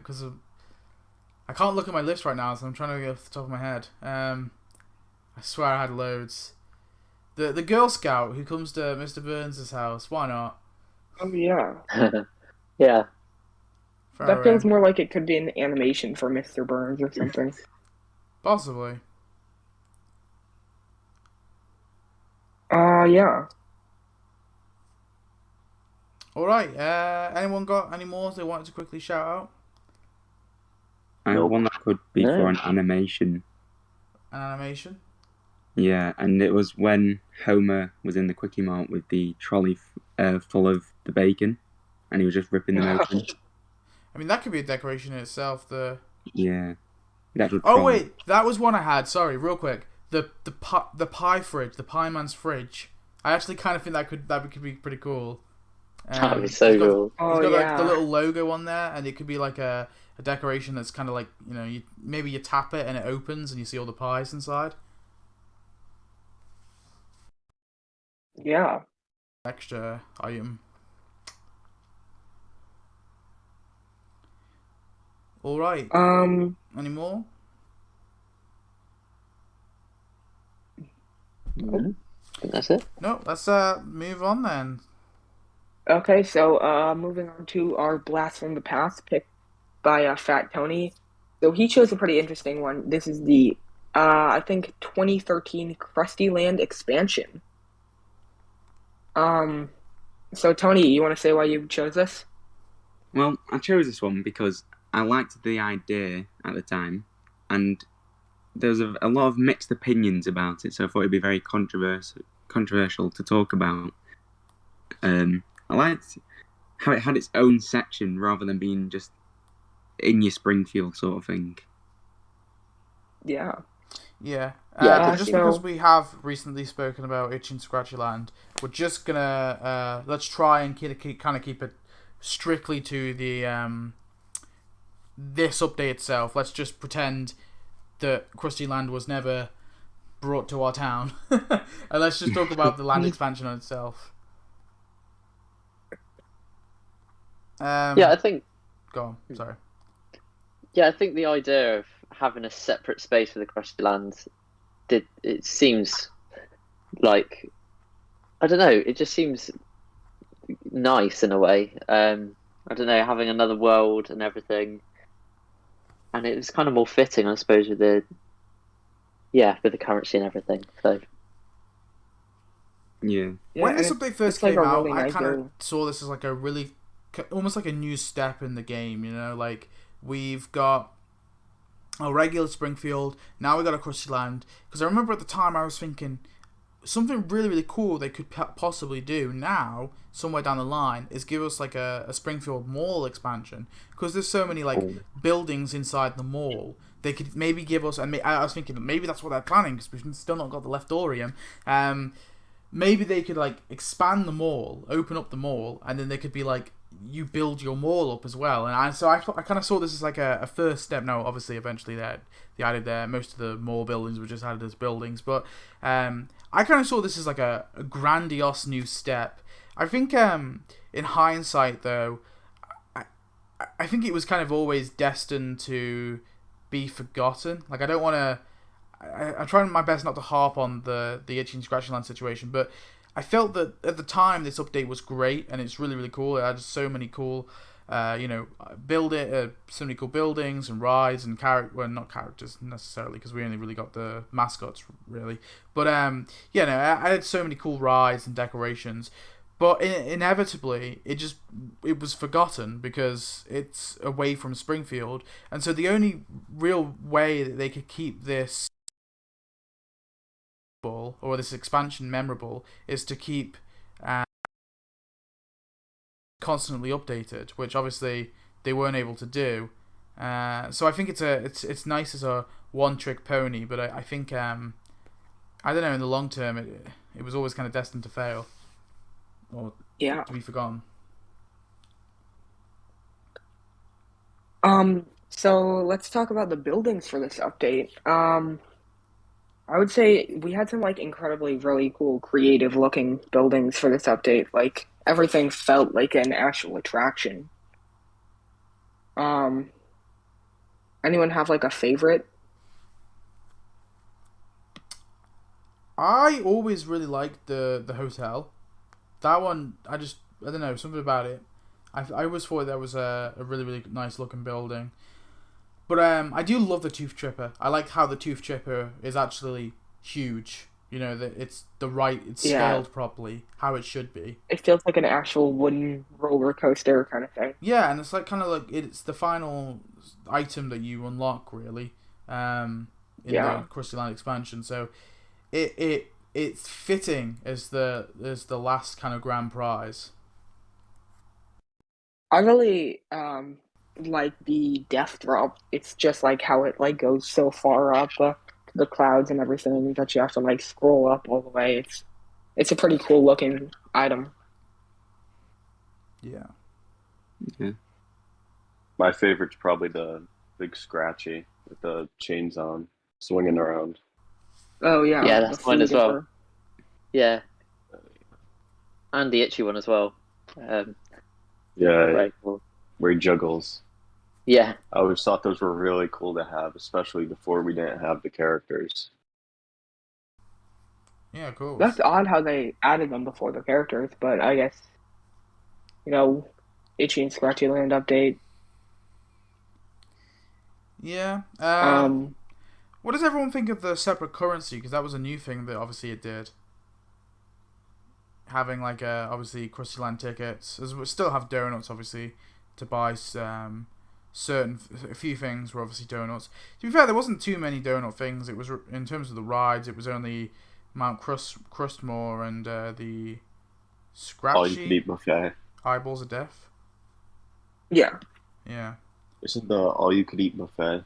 I can't look at my list right now, so I'm trying to go off the top of my head. I swear I had loads. The Girl Scout who comes to Mr. Burns' house. Why not? Oh yeah, Yeah. Throw that her feels in. more like it could be an animation for Mr. Burns or something. Possibly. Yeah. Alright, anyone got any more they wanted to quickly shout out? I have Nope. one that could be No. for an animation. An animation? Yeah, and it was when Homer was in the Quickie Mart with the trolley full of the bacon, and he was just ripping them open. I mean, that could be a decoration in itself. Yeah, the actual Oh trolley. wait, that was one I had. Sorry, real quick. The pie fridge, the pie man's fridge. I actually kind of think that could be pretty cool. That'd be so he's got, cool. Oh he's got like the yeah. little logo on there, and it could be like a decoration that's kind of like, you know, maybe you tap it and it opens and you see all the pies inside. Yeah. Extra item. All right. Any more? No, I think that's it. No. Let's move on then. Okay, so moving on to our blast from the past picked by Fat Tony. So he chose a pretty interesting one. This is the I think 2013 Krustyland Expansion. Um, so Tony, you want to say why you chose this? Well, I chose this one because I liked the idea at the time, and there was a lot of mixed opinions about it, so I thought it'd be very controversial to talk about. I liked how it had its own section rather than being just in your Springfield sort of thing. Yeah. Yeah. Yeah, But Uh, just so- because we have recently spoken about Itchy and Scratchy Land, we're just gonna let's try and keep it strictly to the this update itself. Let's just pretend that Krusty Land was never brought to our town, and let's just talk about the land expansion on itself. Yeah, I think. Go on. Sorry. Yeah, I think the idea of having a separate space for the Krusty Land it seems like, I don't know, it just seems nice in a way. I don't know, having another world and everything, and it was kind of more fitting, I suppose, with the currency and everything. So Yeah. Yeah, When and this update first it's like came a out, really I nice kind of little- saw this as like a really, almost like a new step in the game. You know, like we've got a regular Springfield, now we got a Krusty Land. Because I remember at the time I was thinking something really, really cool they could possibly do now, somewhere down the line, is give us like a Springfield Mall expansion. Because there's so many like buildings inside the mall. They could maybe give us, and I was thinking maybe that's what they're planning because we've still not got the Leftorium. Maybe they could like expand the mall, open up the mall, and then they could be like, you build your mall up as well. And I kind of saw this as like a first step. Now, obviously, eventually they added most of the mall buildings were just added as buildings, but I kind of saw this as like a grandiose new step. I think in hindsight, though, I think it was kind of always destined to be forgotten. Like I don't want to. I'm trying my best not to harp on the Itchy and Scratchy Land situation, but I felt that at the time this update was great and it's really, really cool. It had so many cool, so many cool buildings and rides and not characters necessarily because we only really got the mascots really, but I had so many cool rides and decorations. But inevitably, it was forgotten because it's away from Springfield, and so the only real way that they could keep this or this expansion memorable is to keep constantly updated, which obviously they weren't able to do. So I think it's nice as a one-trick pony, but I think I don't know, in the long term it was always kind of destined to fail or Yeah. to be forgotten. So let's talk about the buildings for this update. I would say we had some like incredibly really cool creative looking buildings for this update. Like everything felt like an actual attraction. Um, Anyone have like a favorite? I always really liked the hotel. That one, I don't know, something about it. I always thought that was a really really nice looking building. But I do love the Tooth Chipper. I like how the Tooth Chipper is actually huge. You know that it's Yeah, scaled properly, how it should be. it feels like an actual wooden roller coaster kind of thing. Yeah, and it's like kind of like it's the final item that you unlock really, in the Yeah. Krustyland expansion. So it's fitting as the last kind of grand prize. I really like the death drop. It's just like how it like goes so far up to the clouds and everything that you have to like scroll up all the way. It's a pretty cool looking item. Yeah. Yeah. My favorite's probably the big Scratchy with the chains on, swinging around. Oh yeah, Yeah, the that's mine flea as well. dipper. Yeah, and the itchy one as well. Yeah, Very cool. where he juggles. Yeah, I always thought those were really cool to have, especially before we didn't have the characters. Yeah, of course. That's odd how they added them before the characters, but I guess you know, Itchy and Scratchy Land update. Yeah. Um, What does everyone think of the separate currency? Because that was a new thing that obviously it did. Having like obviously Krusty Land tickets, as we still have donuts obviously to buy. Certain a few things were obviously donuts. To be fair, there wasn't too many donut things. It was in terms of the rides, it was only Mount Crustmore and the All you could Scratchy eat buffet. Eyeballs of Death. yeah. Yeah. Isn't the all you could eat buffet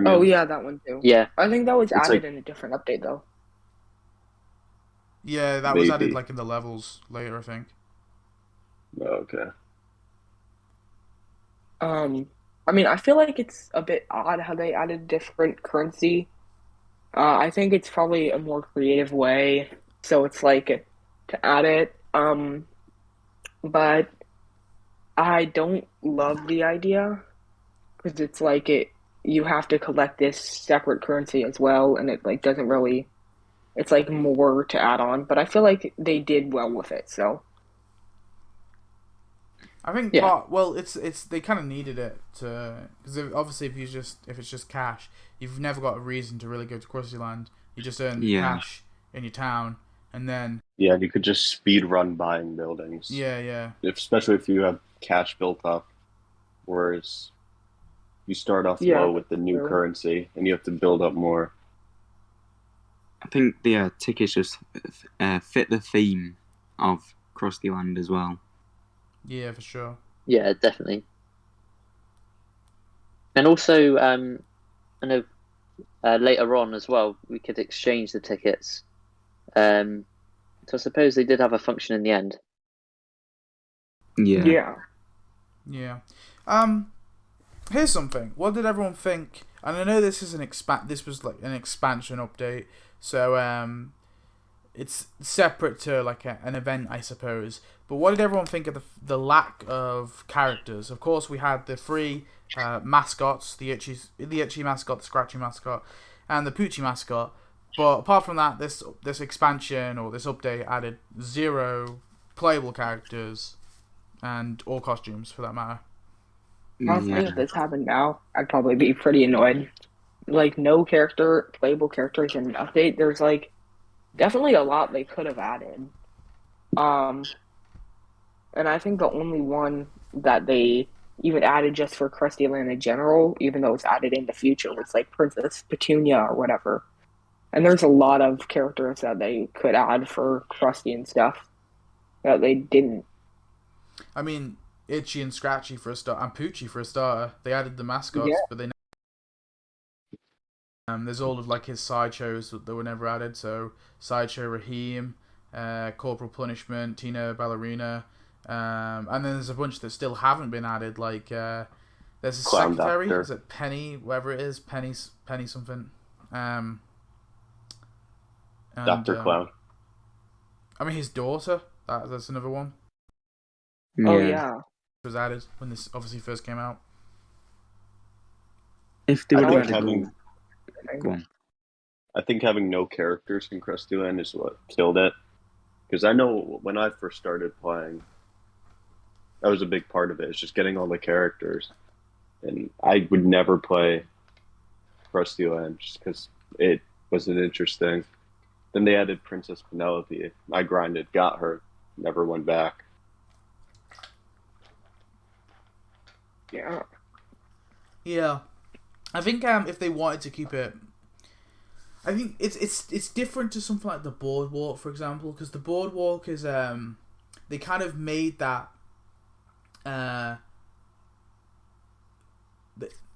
Oh premium? yeah, that one too. yeah, I think that was It's added like in a different update though. Yeah, that was added maybe. like in the levels later, I think. Oh, okay. Um, I mean, I feel like it's a bit odd how they added different currency. I think it's probably a more creative way, so it's like to add it. But I don't love the idea because it's like it you have to collect this separate currency as well, and it like doesn't really. It's like more to add on, but I feel like they did well with it. So I think yeah, it's they kind of needed it to because obviously if it's just cash, you've never got a reason to really go to Krusty Land. You just earn Yeah. cash in your town, and then Yeah, and you could just speed run buying buildings, yeah, especially if you have cash built up. Whereas you start off yeah, low with the that's new true. currency, and you have to build up more. I think the tickets just fit the theme of Krusty Land as well. yeah, for sure. yeah, definitely. And also, I know later on as well, we could exchange the tickets. Um, so I suppose they did have a function in the end. Yeah. Yeah. Yeah. Here's something. What did everyone think? And I know this is This was like an expansion update, so it's separate to like an event, I suppose. But what did everyone think of the lack of characters? Of course, we had the three mascots: the itchy mascot, the scratchy mascot, and the poochy mascot. But apart from that, this expansion or this update added 0 playable characters and all costumes for that matter. Honestly, if Yeah. this happened now, I'd probably be pretty annoyed. Like no playable characters in an update. There's like definitely a lot they could have added. Um, and I think the only one that they even added just for Krusty Land in general, even though it's added in the future, was like Princess Petunia or whatever. And there's a lot of characters that they could add for Krusty and stuff that they didn't. I mean, Itchy and Scratchy for a start, and Poochie for a starter. They added the Yeah. mascots, but they there's all of like his sideshows that were never added. So Sideshow Raheem, Corporal Punishment, Tina Ballerina, and then there's a bunch that still haven't been added. Like there's a Clown secretary. Doctor. Is it Penny? Whatever it is, Penny something. And, Dr. Clown. I mean, his daughter. That's another one. Oh yeah. Was added when this obviously first came out. If they I would don't have think added... Go on. I think having no characters in Krustyland is what killed it. Because I know when I first started playing, that was a big part of it. It's just getting all the characters. And I would never play Krustyland just because it wasn't interesting. Then they added Princess Penelope. I grinded, got her, never went back. Yeah. Yeah, I think if they wanted to keep it, I think it's different to something like the Boardwalk, for example, because the Boardwalk is they kind of made that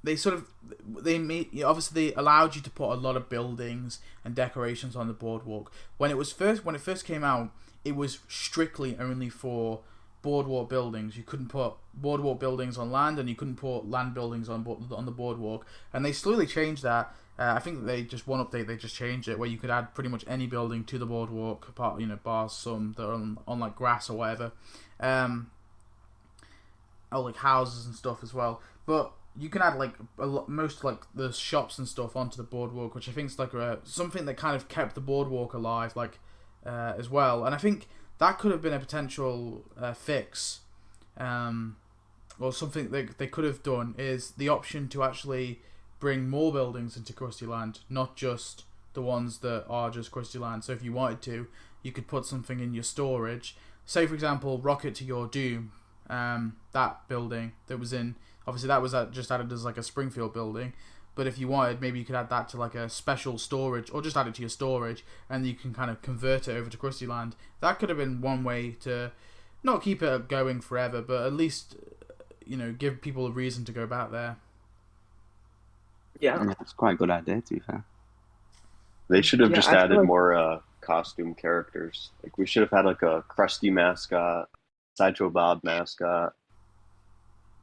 they made, obviously they allowed you to put a lot of buildings and decorations on the Boardwalk. When it first came out, it was strictly only for boardwalk buildings. You couldn't put boardwalk buildings on land, and you couldn't put land buildings on the boardwalk. And they slowly changed that. I think that they just one update they just changed it where you could add pretty much any building to the boardwalk, apart bars some that are on like grass or whatever, or like houses and stuff as well. But you can add like most like the shops and stuff onto the boardwalk, which I think is like something that kind of kept the boardwalk alive, like as well. And I think that could have been a potential fix, or something they could have done is the option to actually bring more buildings into Krustyland, not just the ones that are just Krustyland. So if you wanted to, you could put something in your storage. Say for example, Rocket to Your Doom, that building that was in, obviously that was just added as like a Springfield building. But if you wanted, maybe you could add that to like a special storage, or just add it to your storage, and you can kind of convert it over to Krustyland. That could have been one way to not keep it going forever, but at least give people a reason to go back there. Yeah. It's quite a good idea, to be fair. They should have just I feel added like- more costume characters. Like we should have had like a Krusty mascot, Sideshow Bob mascot.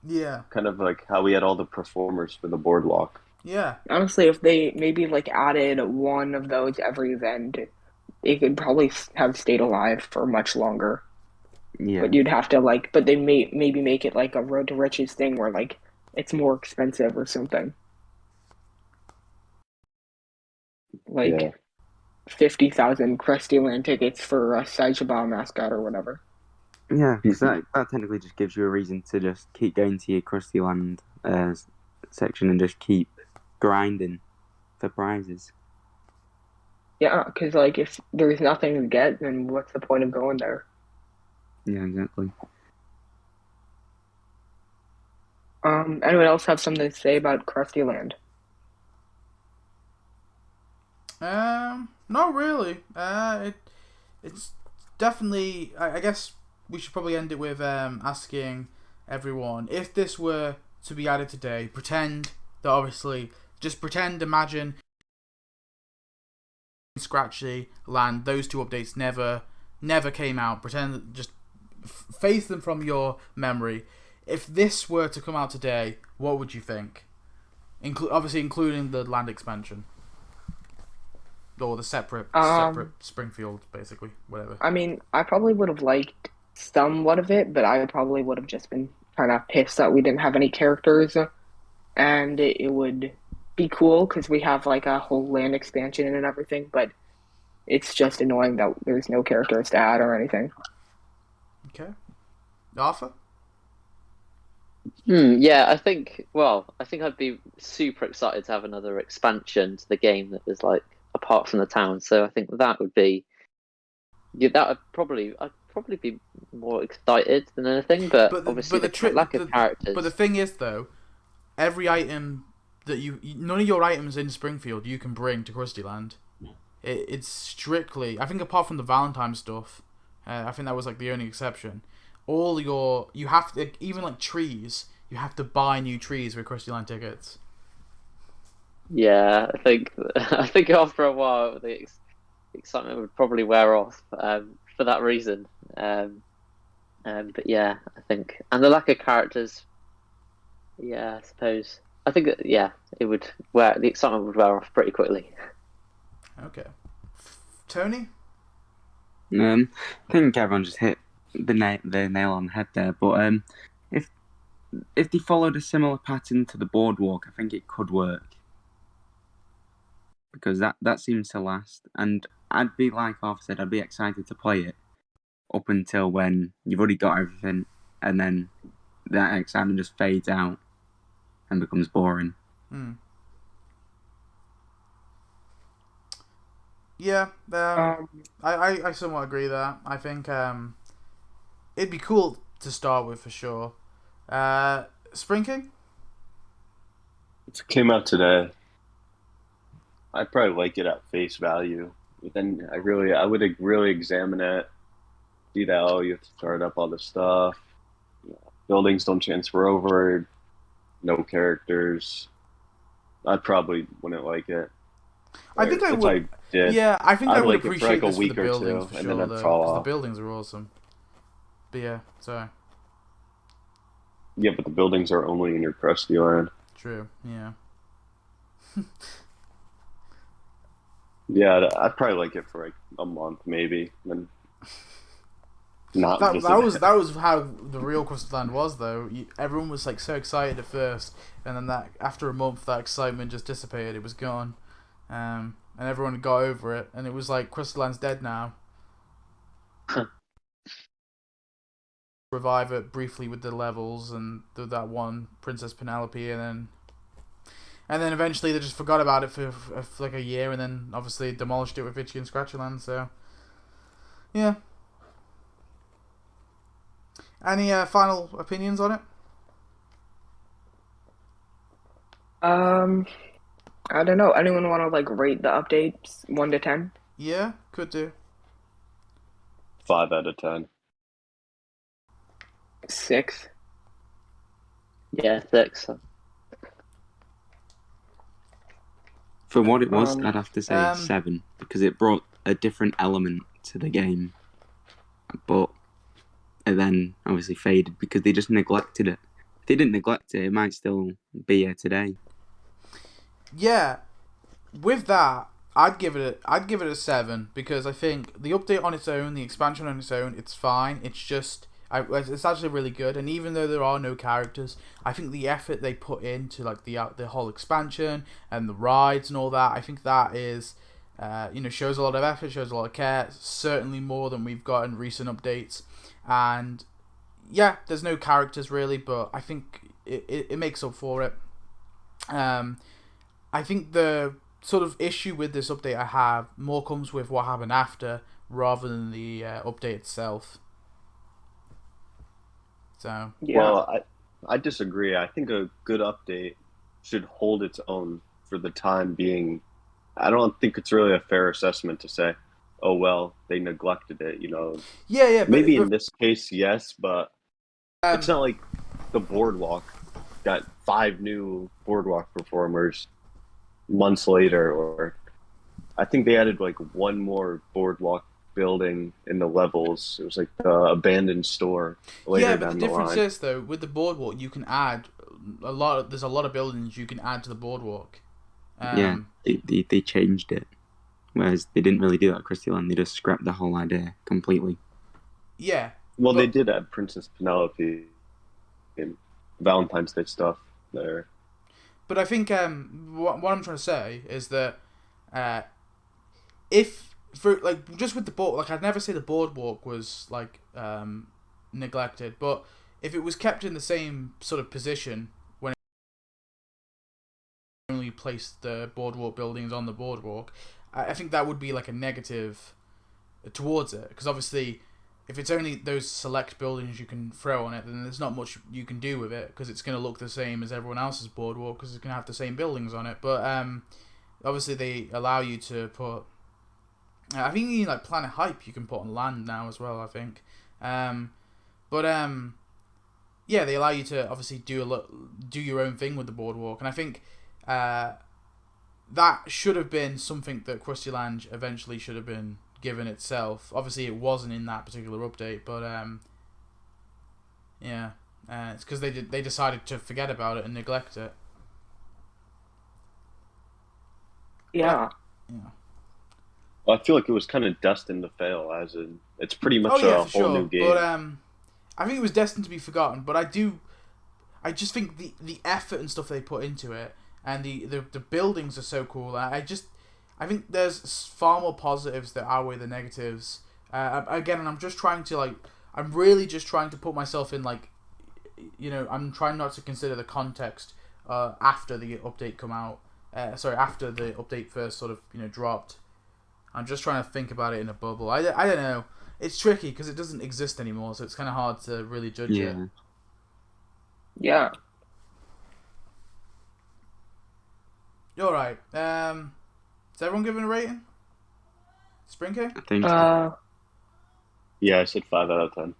Yeah. Kind of like how we had all the performers for the boardwalk. Yeah. Honestly, if they maybe like added one of those every event, it could probably have stayed alive for much longer. Yeah. But you'd have to but they maybe make it like a Road to Riches thing where like it's more expensive or something. Like Yeah. 50,000 Krustyland tickets for a Sideshow Bob mascot or whatever. Yeah, because that technically just gives you a reason to just keep going to your Krustyland section and just keep grinding for prizes. Yeah, because like if there's nothing to get, then what's the point of going there? Yeah, exactly. Anyone else have something to say about Krustyland? Not really. It's definitely. I guess we should probably end it with asking everyone if this were to be added today. Pretend that imagine Scratchy Land. Those two updates never came out. Pretend just face them from your memory. If this were to come out today, what would you think? Obviously including the land expansion. Or the separate Springfield, basically, whatever. I mean, I probably would have liked somewhat of it, but I probably would have just been kind of pissed that we didn't have any characters, and it would be cool because we have like a whole land expansion and everything, but it's just annoying that there's no characters to add or anything. Okay. Arthur? Yeah, I think I'd be super excited to have another expansion to the game that was like apart from the town. So I think that would be I'd probably be more excited than anything, but obviously the lack of characters. But the thing is though, every item that none of your items in Springfield you can bring to Krustyland. it's strictly, I think apart from the Valentine stuff, I think that was like the only exception. You have to, even like trees, you have to buy new trees with Krustyland tickets. Yeah, I think after a while the excitement would probably wear off for that reason. But yeah, I think, and the lack of characters. Yeah, I suppose. I think that, yeah, the excitement would wear off pretty quickly. Okay, Tony. I think everyone just hit the nail on the head there. But if if they followed a similar pattern to the boardwalk, I think it could work because that seems to last. And I'd be like Arthur said, I'd be excited to play it up until when you've already got everything, and then that excitement just fades out and becomes boring. Yeah, I somewhat agree there. I think it'd be cool to start with for sure. Spring King? It came out today. I'd probably like it at face value. But then I would really examine it. See that, oh, you have to start up all this stuff. Buildings don't transfer over. No characters. I probably wouldn't like it. I think I If would. I did, Yeah, I think I I'd would like it for appreciate like a this for the week or buildings two, for and sure, then though, it'd fall because the off. buildings are awesome. But yeah, sorry. Yeah, but the buildings are only in your crusty land. True. Yeah. Yeah, I'd probably like it for like a month, maybe, and not That visit that was it. that was how the real Krustyland was, though. Everyone was like so excited at first, and then that after a month, that excitement just dissipated. It was gone, and everyone got over it, and it was like Krustyland's dead now. Revive it briefly with the levels and that one Princess Penelope, and then eventually they just forgot about it for like a year, and then obviously demolished it with Itchy and Scratchyland. So yeah. Any final opinions on it? I don't know. Anyone want to like rate the updates 1 to 10? Yeah, could do. 5 out of 10. 6. Yeah, 6. For what it was, Um, I'd have to say 7 because it brought a different element to the game, but it then obviously faded because they just neglected it. If they didn't neglect it, it might still be here today. Yeah, with that, I'd give it a 7 because I think the update on its own, the expansion on its own, it's fine. It's just it's actually really good, and even though there are no characters, I think the effort they put into like the whole expansion and the rides and all that, I think that is shows a lot of effort, shows a lot of care, certainly more than we've got in recent updates. And yeah, there's no characters really, but I think it makes up for it. I think the sort of issue with this update I have more comes with what happened after rather than the update itself. So Yeah. Well, I disagree. I think a good update should hold its own for the time being. I don't think it's really a fair assessment to say, oh, well, they neglected it, yeah, Maybe but in this case, yes, but it's not like the boardwalk got 5 new boardwalk performers months later, or I think they added like one more boardwalk building in the levels. It was like the abandoned store later yeah, but the down the difference line. is though with the boardwalk you can add there's a lot of buildings you can add to the boardwalk. Yeah, they changed it, whereas they didn't really do that at Krustyland. They just scrapped the whole idea completely. Yeah. Well, they but- did add Princess Penelope and Valentine's Day stuff there. But I think what I'm trying to say is that if for like just with the board, like I'd never say the boardwalk was like neglected, but if it was kept in the same sort of position when it only placed the boardwalk buildings on the boardwalk, I think that would be like a negative towards it, because obviously if it's only those select buildings you can throw on it, then there's not much you can do with it because it's going to look the same as everyone else's boardwalk because it's going to have the same buildings on it. But obviously they allow you to put I think you need like Planet Hype you can put on land now as well. I think, but yeah, they allow you to obviously do your own thing with the boardwalk, and I think that should have been something that Krustyland eventually should have been given itself. Obviously, it wasn't in that particular update, but yeah, it's because they decided to forget about it and neglect it. Yeah. Yeah. Well, I feel like it was kind of destined to fail, as in it's pretty much Oh yeah, a for whole sure. new game. But I think it was destined to be forgotten. But I just think the effort and stuff they put into it, and the buildings are so cool. I think there's far more positives that outweigh the negatives. Again, and I'm really just trying to put myself in, like, you know, I'm trying not to consider the context after the update come out. After the update first sort of, you know, dropped. I'm just trying to think about it in a bubble. I don't know. It's tricky because it doesn't exist anymore, so it's kind of hard to really judge it. Yeah. All right. Is everyone giving a rating? Spring King? I think so. Yeah, I said 5 out of 10.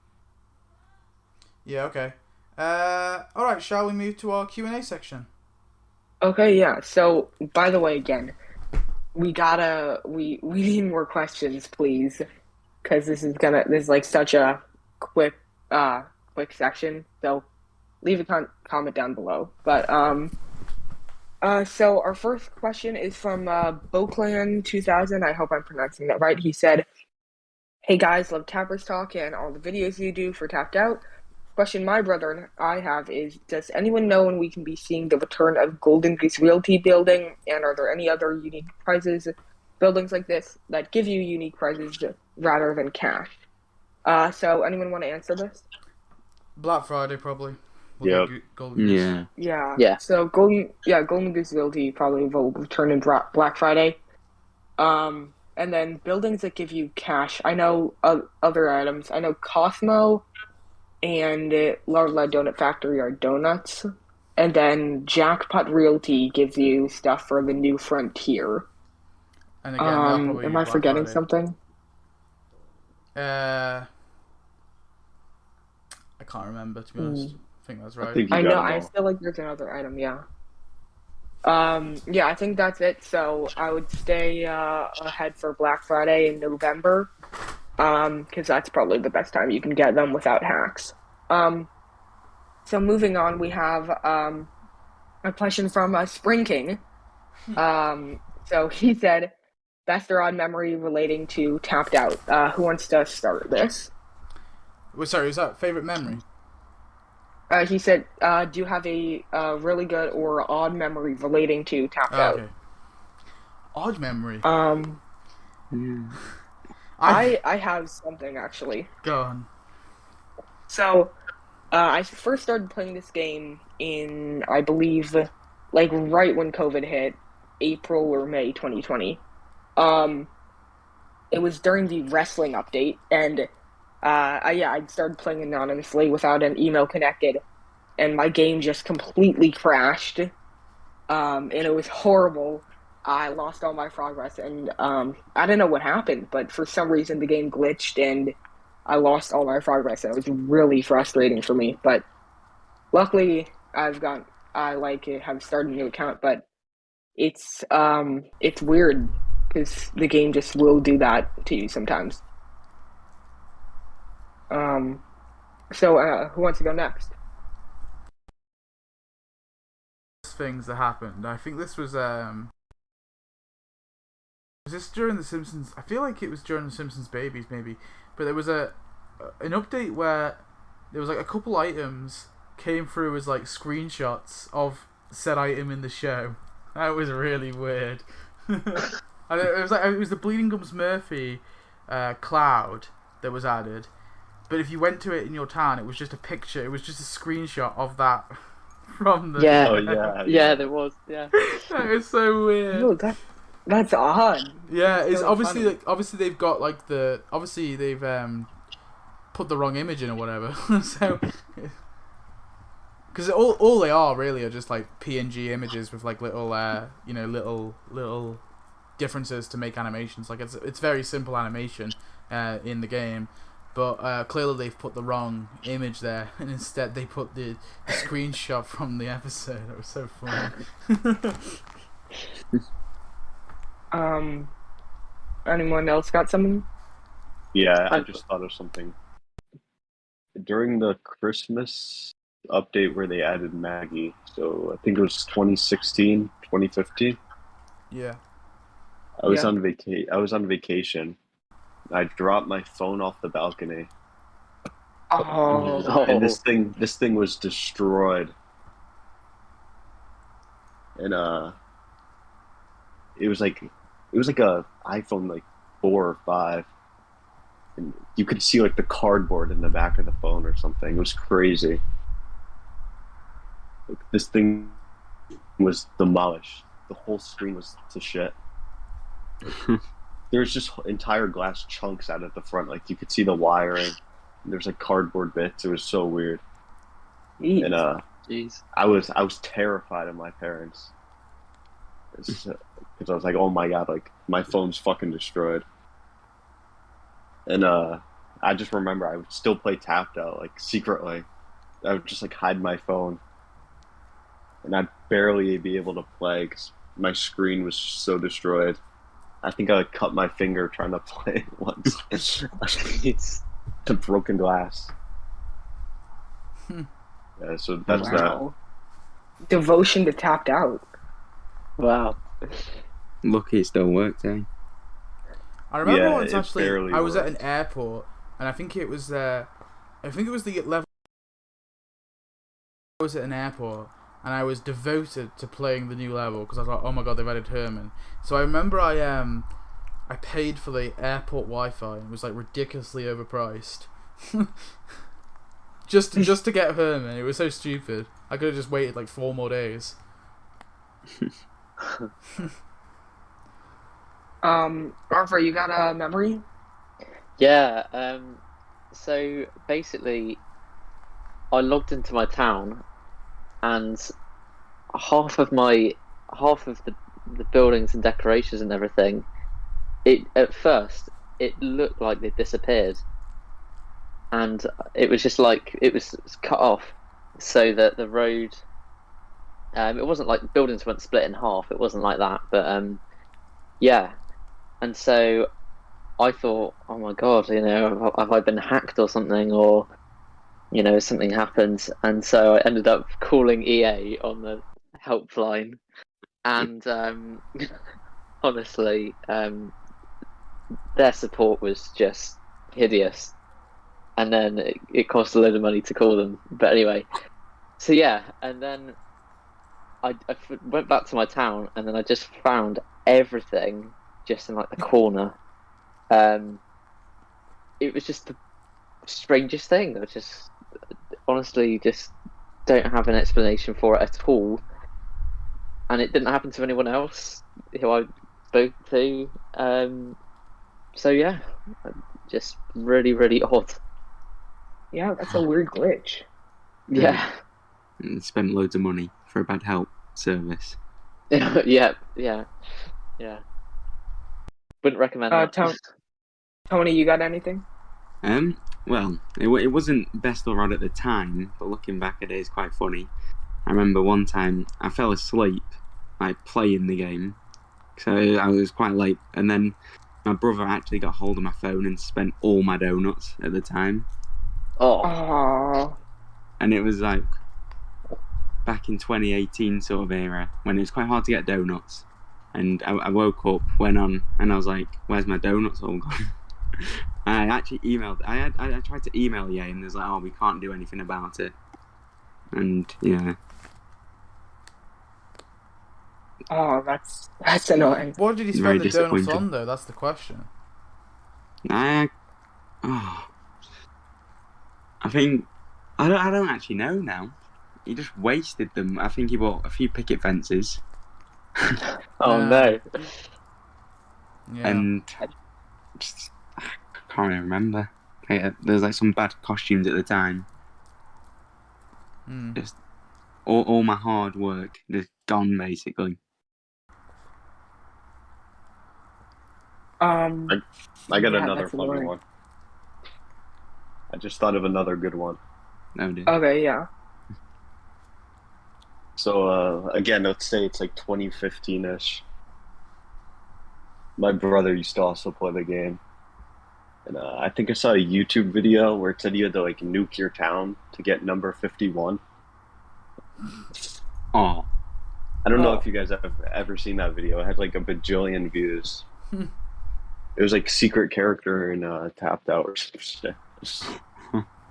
Yeah. Okay. All right. Shall we move to our Q&A section? Okay, yeah. So, by the way, again, we need more questions, please, because this is like such a quick section. So, leave a comment down below. But so our first question is from Boclan2000. I hope I'm pronouncing that right. He said, "Hey guys, love Tappers Talk and all the videos you do for Tapped Out. Question my brother and I have is, does anyone know when we can be seeing the return of Golden Goose Realty Building, and are there any other unique prizes, buildings like this, that give you unique prizes rather than cash?" So anyone want to answer this? Black Friday, probably. Yep. Golden Goose. Yeah. So Golden Goose Realty probably will return in Black Friday. And then buildings that give you cash. I know other items. I know Cosmo and Larla Donut Factory are donuts. And then Jackpot Realty gives you stuff for the New Frontier. And again, that'll probably be am I Black forgetting Friday. something? I can't remember, to be honest. I think that's right. I think you I got know. them I all. feel like there's another item. Yeah. Yeah. I think that's it. So I would stay ahead for Black Friday in November, because that's probably the best time you can get them without hacks. So moving on, we have a question from Spring King. So he said, "Best or odd memory relating to Tapped Out." Who wants to start this? Wait, sorry, is that favorite memory? He said, "Do you have a really good or odd memory relating to Tapped Out?" Okay. Odd memory. I have something actually. Go on. So, I first started playing this game in, I believe, like right when COVID hit, April or May 2020. It was during the wrestling update, and I started playing anonymously without an email connected, and my game just completely crashed, and it was horrible. I lost all my progress, and I don't know what happened, but for some reason the game glitched, and I lost all my progress, and it was really frustrating for me. But luckily, have started a new account, but it's weird because the game just will do that to you sometimes. So who wants to go next? Things that happened. I think this was this during the Simpsons? I feel like it was during the Simpsons Babies, maybe. But there was an update where there was like a couple items came through as like screenshots of said item in the show. That was really weird. And it was the Bleeding Gums Murphy cloud that was added. But if you went to it in your town, it was just a picture. It was just a screenshot of that from the. Yeah. Oh yeah. Yeah, there was. Yeah. That was so weird. No, that's odd. Yeah, That's it's really obviously funny. obviously they've got like they've put the wrong image in or whatever. So because all they are really are just like PNG images with like little little differences to make animations. Like it's very simple animation in the game, but clearly they've put the wrong image there, and instead they put the screenshot from the episode. It was so funny. Anyone else got something? Yeah, I just thought of something. During the Christmas update where they added Maggie, so I think it was 2016, 2015. Yeah. I was on vacation. I dropped my phone off the balcony, Oh, and this thing was destroyed. And it was like a iPhone like 4 or 5, and you could see like the cardboard in the back of the phone or something. It was crazy. Like, this thing was demolished. The whole screen was to shit. There was just entire glass chunks out at the front. Like you could see the wiring. There's like cardboard bits. It was so weird. And jeez. I was terrified of my parents because I was like, oh my god, like my phone's fucking destroyed. And I just remember I would still play Tapped Out like secretly. I would just like hide my phone, and I'd barely be able to play because my screen was so destroyed. I think I like cut my finger trying to play once. It's a broken glass. Yeah, so that's wow. Devotion to Tapped Out. Wow. Lucky it still worked, eh? I remember Yeah, once it actually barely I was at an worked. airport, and I think it was the level. I was at an airport, and I was devoted to playing the new level because I was like, oh my god, they've added Herman. So I remember I paid for the airport Wi-Fi. It was like ridiculously overpriced. just to get Herman. It was so stupid. I could have just waited like 4 more days. Arthur, you got a memory? Yeah. So basically, I logged into my town, and half of the buildings and decorations and everything. At first it looked like they disappeared, and it was just like it was cut off, so that the road. It wasn't like buildings weren't split in half. It wasn't like that, but yeah. And so I thought, oh my god, have I been hacked or something, or something happened? And so I ended up calling EA on the helpline, and honestly, their support was just hideous. And then it cost a load of money to call them. But anyway, so yeah, and then I went back to my town, and then I just found everything just in like the corner. It was just the strangest thing. I just honestly just don't have an explanation for it at all. And it didn't happen to anyone else who I spoke to. So yeah, just really, really odd. Yeah, that's a weird glitch. Yeah. And spent loads of money for a bad help service. Yeah. Wouldn't recommend that. Tony, you got anything? Well, it wasn't best or right at the time, but looking back at it, it's quite funny. I remember one time I fell asleep, like playing the game, so I was quite late, and then my brother actually got hold of my phone and spent all my donuts at the time. Oh. Aww. And it was like back in 2018 sort of era when it was quite hard to get donuts. And I woke up, went on, and I was like, "Where's my donuts all gone?" I actually emailed. I tried to email EA, and there's like, "Oh, we can't do anything about it." And yeah. Oh, that's annoying. What did he spend the donuts on though? That's the question. I think I don't actually know now. He just wasted them. I think he bought a few picket fences. Oh no. Yeah. And just, I can't really remember. There's like some bad costumes at the time. Just all my hard work just gone basically. Um, I got yeah, another that's funny annoying. one. I just thought of another good one. No, dude. Okay, yeah. So again, let's say it's like 2015-ish. My brother used to also play the game, and I think I saw a YouTube video where it said you had to like nuke your town to get number 51. Oh, I don't know Oh. if you guys have ever seen that video. It had like a bajillion views. It was like secret character in Tapped Out or some shit.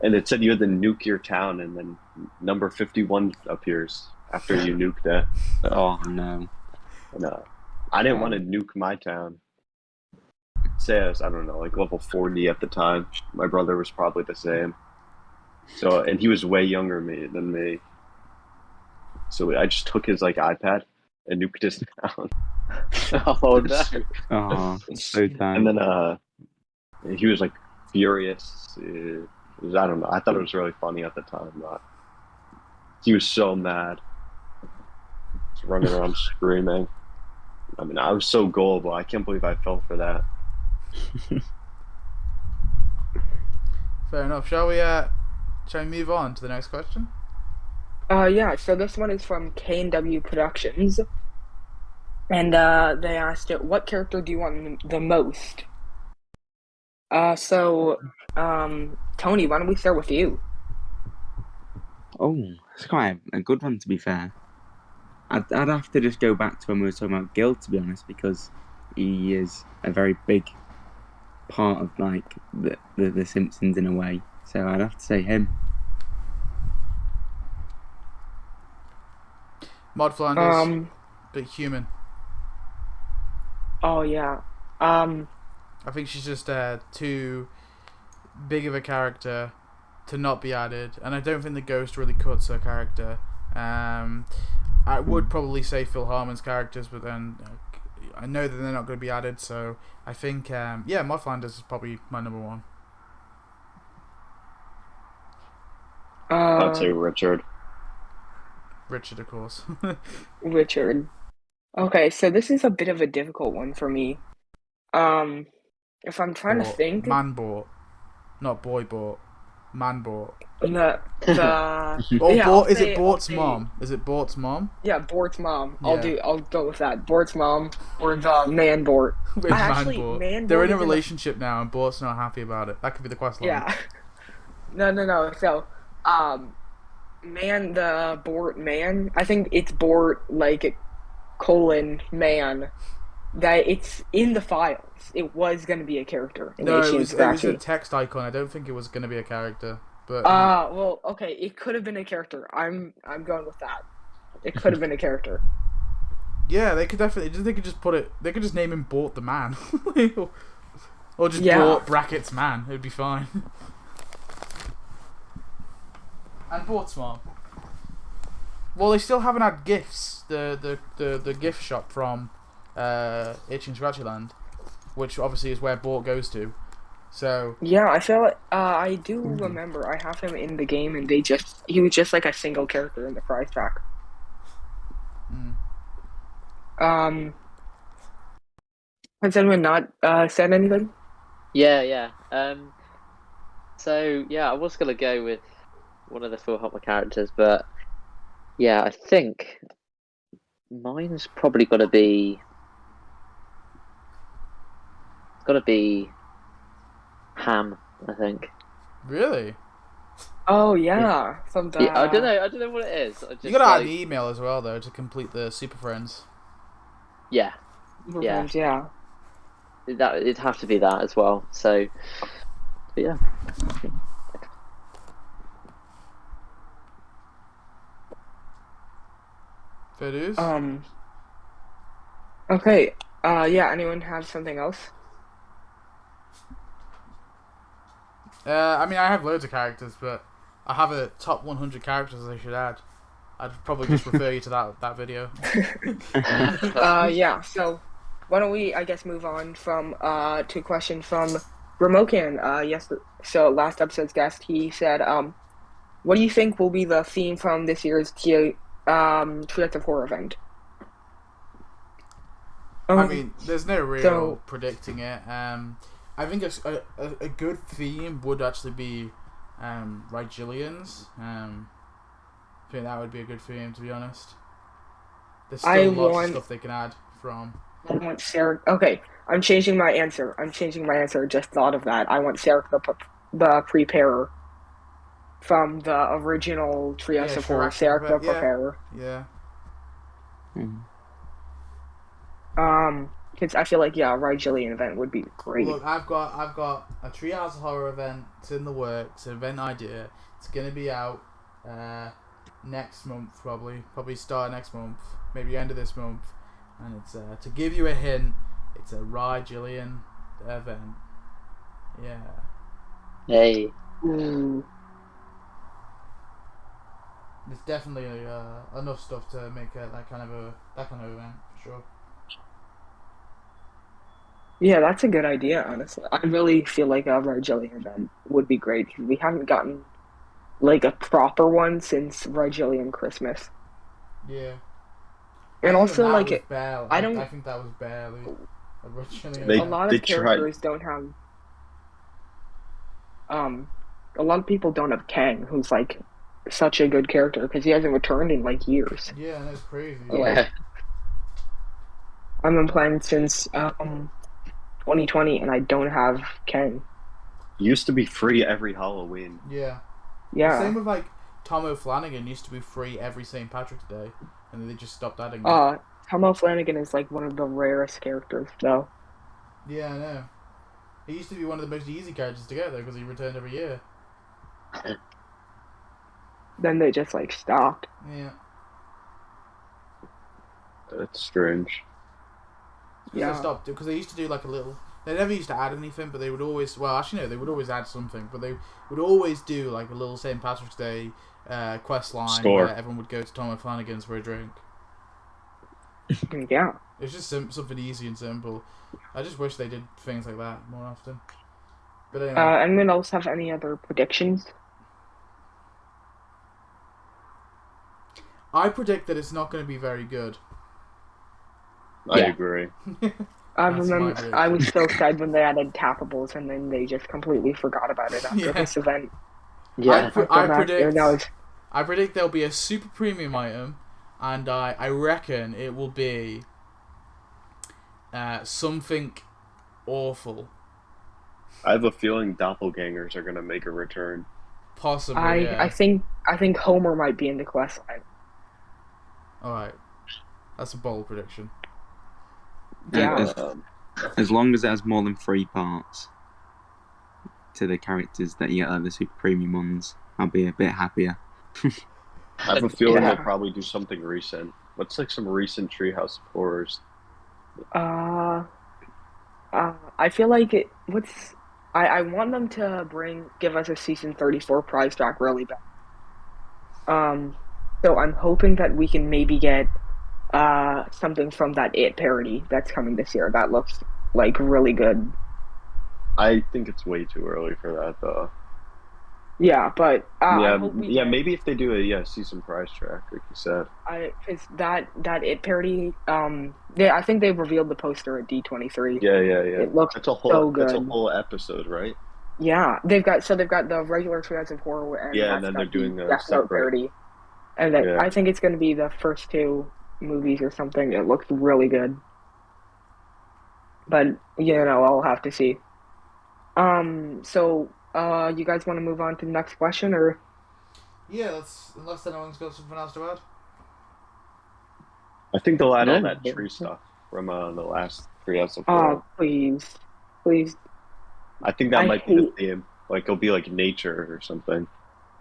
And it said you had to nuke your town, and then number 51 appears after you nuked it. oh no. And I didn't want to nuke my town. Say I was, I don't know, like level 40 at the time. My brother was probably the same. So, and he was way younger than me. So I just took his like iPad and nuked his town. Oh no. Oh, so And time. then he was like furious. It was, I don't know. I thought it was really funny at the time, but he was so mad. Just running around screaming. I mean, I was so gullible. I can't believe I fell for that. Fair enough. Shall we move on to the next question? Yeah, so this one is from K&W Productions. And they asked it, what character do you want the most? Tony, why don't we start with you? Oh, it's quite a good one, to be fair. I'd have to just go back to when we were talking about Gil, to be honest, because he is a very big part of like the Simpsons in a way. So I'd have to say him. Mod Flanders, Um, but human. oh yeah. I think she's just too big of a character to not be added, and I don't think the ghost really cuts her character. I would probably say Phil Harmon's characters, but then I know that they're not going to be added, so I think Mod Flanders is probably my number one. I'd say Richard. Richard, of course. Richard. Okay, so this is a bit of a difficult one for me. If I'm trying to think, Man BoRt, not boy BoRt. Man BoRt. the Oh, yeah, BoRt, is it I'll BoRt's say- mom? Is it BoRt's mom? Yeah, BoRt's mom. Yeah. I'll go with that. BoRt's mom or the man BoRt. With Actually, Man BoRt. Man They're BoRt in a is in the- relationship now, and BoRt's not happy about it. That could be the quest line. Yeah. No. So, man, the BoRt man. I think it's BoRt like colon man. That it's in the files. It was gonna be a character in No, Itchy it and was a Scratchy. text icon. I don't think it was going to be a character. But Well, okay, it could have been a character. I'm going with that. It could have been a character. yeah, they could definitely. They could just put it. They could just name him BoRt the Man, or just Yeah. BoRt brackets man. It'd be fine. And BoRt's mom. Well, they still haven't had gifts. The gift shop from Itchy and Scratchy Land, which obviously is where BoRt goes to. So Yeah, I feel like I do remember I have him in the game, and he was just like a single character in the prize pack. Has anyone not said anything? Yeah. So yeah, I was gonna go with one of the Phil Hartman characters, but yeah, I think mine's probably gotta be Ham, I think. really, Oh yeah, from the Yeah, I don't know what it is. I just, you gotta add like, the email as well though to complete the Super Friends. yeah, Revenge, yeah. it'd have to be that as well. So, but yeah. Fair dues. Okay. Yeah. Anyone have something else? I mean, I have loads of characters, but I have a top 100 characters I should add. I'd probably just refer you to that video. Yeah. So, why don't we, I guess, move on from to a question from Remocan. Yes. So last episode's guest, he said, what do you think will be the theme from this year's True Detective Horror event? I mean, there's no real so predicting it. I think a good theme would actually be Rigelians. I think that would be a good theme, to be honest. There's still lots of stuff they can add from. I want Sarah. Okay, I'm changing my answer. Just thought of that. I want Sarah the Preparer from the original Trios of Horror. Sarah the Preparer. Yeah. Because I feel like Rigelian event would be great. Look, I've got a Treehouse of Horror event. It's in the works. An event idea. It's gonna be out next month, probably start next month, maybe end of this month, and it's to give you a hint, it's a Rigelian event. Yeah. Hey. Ooh. There's definitely enough stuff to make that kind of event for sure. Yeah, that's a good idea, honestly. I really feel like a Rigelian event would be great because we haven't gotten like a proper one since Rigelian Christmas. Yeah. And also, like, I think that was barely a Rigelian a event. lot of characters don't have. A lot of people don't have Kang, who's like such a good character because he hasn't returned in like years. Yeah, that's crazy. Yeah. I've been playing since 2020, and I don't have Kang. Used to be free every Halloween. Yeah. Yeah. The same with like Tom O'Flanagan used to be free every St. Patrick's Day, and then they just stopped adding it. Tom O'Flanagan is like one of the rarest characters, though. Yeah, I know. He used to be one of the most easy characters to get though, because he returned every year. Then they just like stopped. Yeah. That's strange. Yeah. They stopped because they used to do like a little. They never used to add anything, but they would always. Well, actually, no, they would always add something, but they would always do like a little St. Patrick's Day quest line where everyone would go to Tom O'Flanagan's for a drink. Yeah. It's just something easy and simple. I just wish they did things like that more often. But anyway. Anyone else have any other predictions? I predict that it's not going to be very good. I agree. I remember I was so sad when they added tappables and then they just completely forgot about it after this event. Yeah. I predict there'll be a super premium item, and I reckon it will be something awful. I have a feeling doppelgangers are going to make a return. Possibly, I think Homer might be in the quest line. Alright. That's a bold prediction. Yeah. As long as it has more than 3 parts to the characters that you get the super premium ones, I'll be a bit happier. I have a feeling they'll probably do something recent. What's like some recent Treehouse of Horrors? I feel like I want them to give us a season 34 prize track really bad. So I'm hoping that we can maybe get something from that It parody that's coming this year. That looks like really good. I think it's way too early for that though. Yeah, but maybe if they do a season prize track, like you said. Because that It parody, I think they revealed the poster at D23. Yeah. It looks so good. That's a whole episode, right? Yeah, they've got the regular Trios of Horror, and then they're doing a separate parody, and I think it's going to be the first 2 movies or something. It looks really good, but I'll have to see. So you guys want to move on to the next question, or? Yeah, unless anyone's got something else to add. I think they'll add all that tree stuff from the last Treehouse of Horror. Oh, please. I think that might be the theme. Like it'll be like nature or something.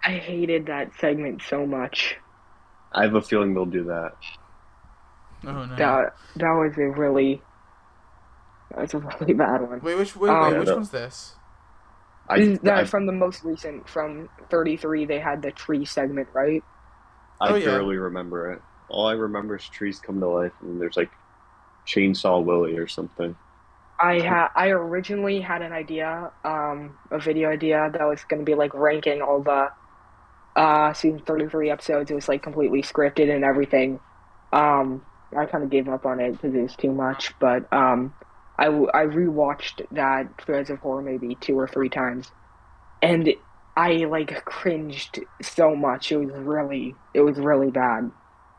I hated that segment so much. I have a feeling they'll do that. Oh no. That was a really bad one. Wait, which one's this? From the most recent, from 33, they had the tree segment, right? I barely remember it. All I remember is trees come to life, and there's like Chainsaw Willie or something. I originally had an idea, a video idea that was going to be like ranking all the season 33 episodes. It was like completely scripted and everything. I kind of gave up on it because it was too much. But I rewatched that Threads of Horror maybe 2 or 3 times, and I like cringed so much. It was really bad.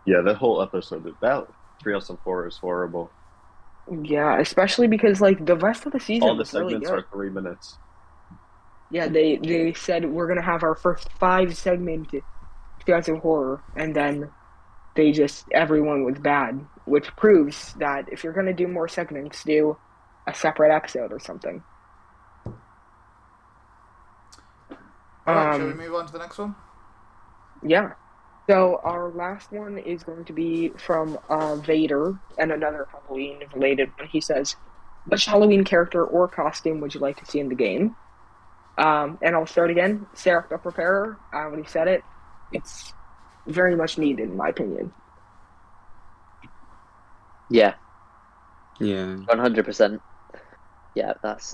Yeah, that whole episode, that Treehouse of Horror is horrible. Yeah, especially because like the rest of the All season the was really segments good. are 3 minutes. Yeah, they said we're gonna have our first 5 segment Threads of Horror, and then everyone was bad, which proves that if you're gonna do more segments, do a separate episode or something. Alright, shall we move on to the next one? Yeah. So our last one is going to be from Vader, and another Halloween related one. He says, "Which Halloween character or costume would you like to see in the game?" And I'll start again. Sarah the Preparer. I already said it. It's very much needed, in my opinion. Yeah, Yeah. 100%. Yeah, that's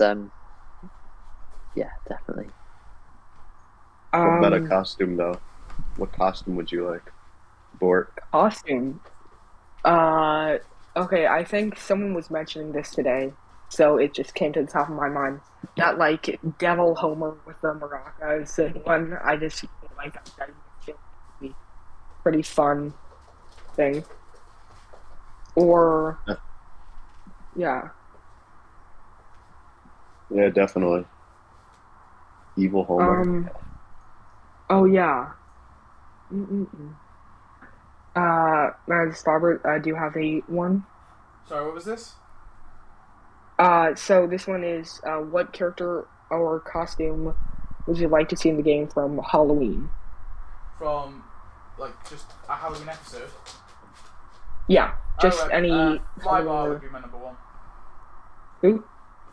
yeah, definitely. What about a costume, though? What costume would you like? BoRt. Costume. Okay, I think someone was mentioning this today, so it just came to the top of my mind. That like Devil Homer with the maracas one. I just really like that. That would be a pretty fun thing. Or yeah. Yeah, definitely. Evil Homer. Oh yeah. Mm-mm-mm. MagnusRobert, do you have a one? Sorry, what was this? So this one is, what character or costume would you like to see in the game from Halloween? From, like, just a Halloween episode? Yeah, just any. Flybar would be my number one. Who?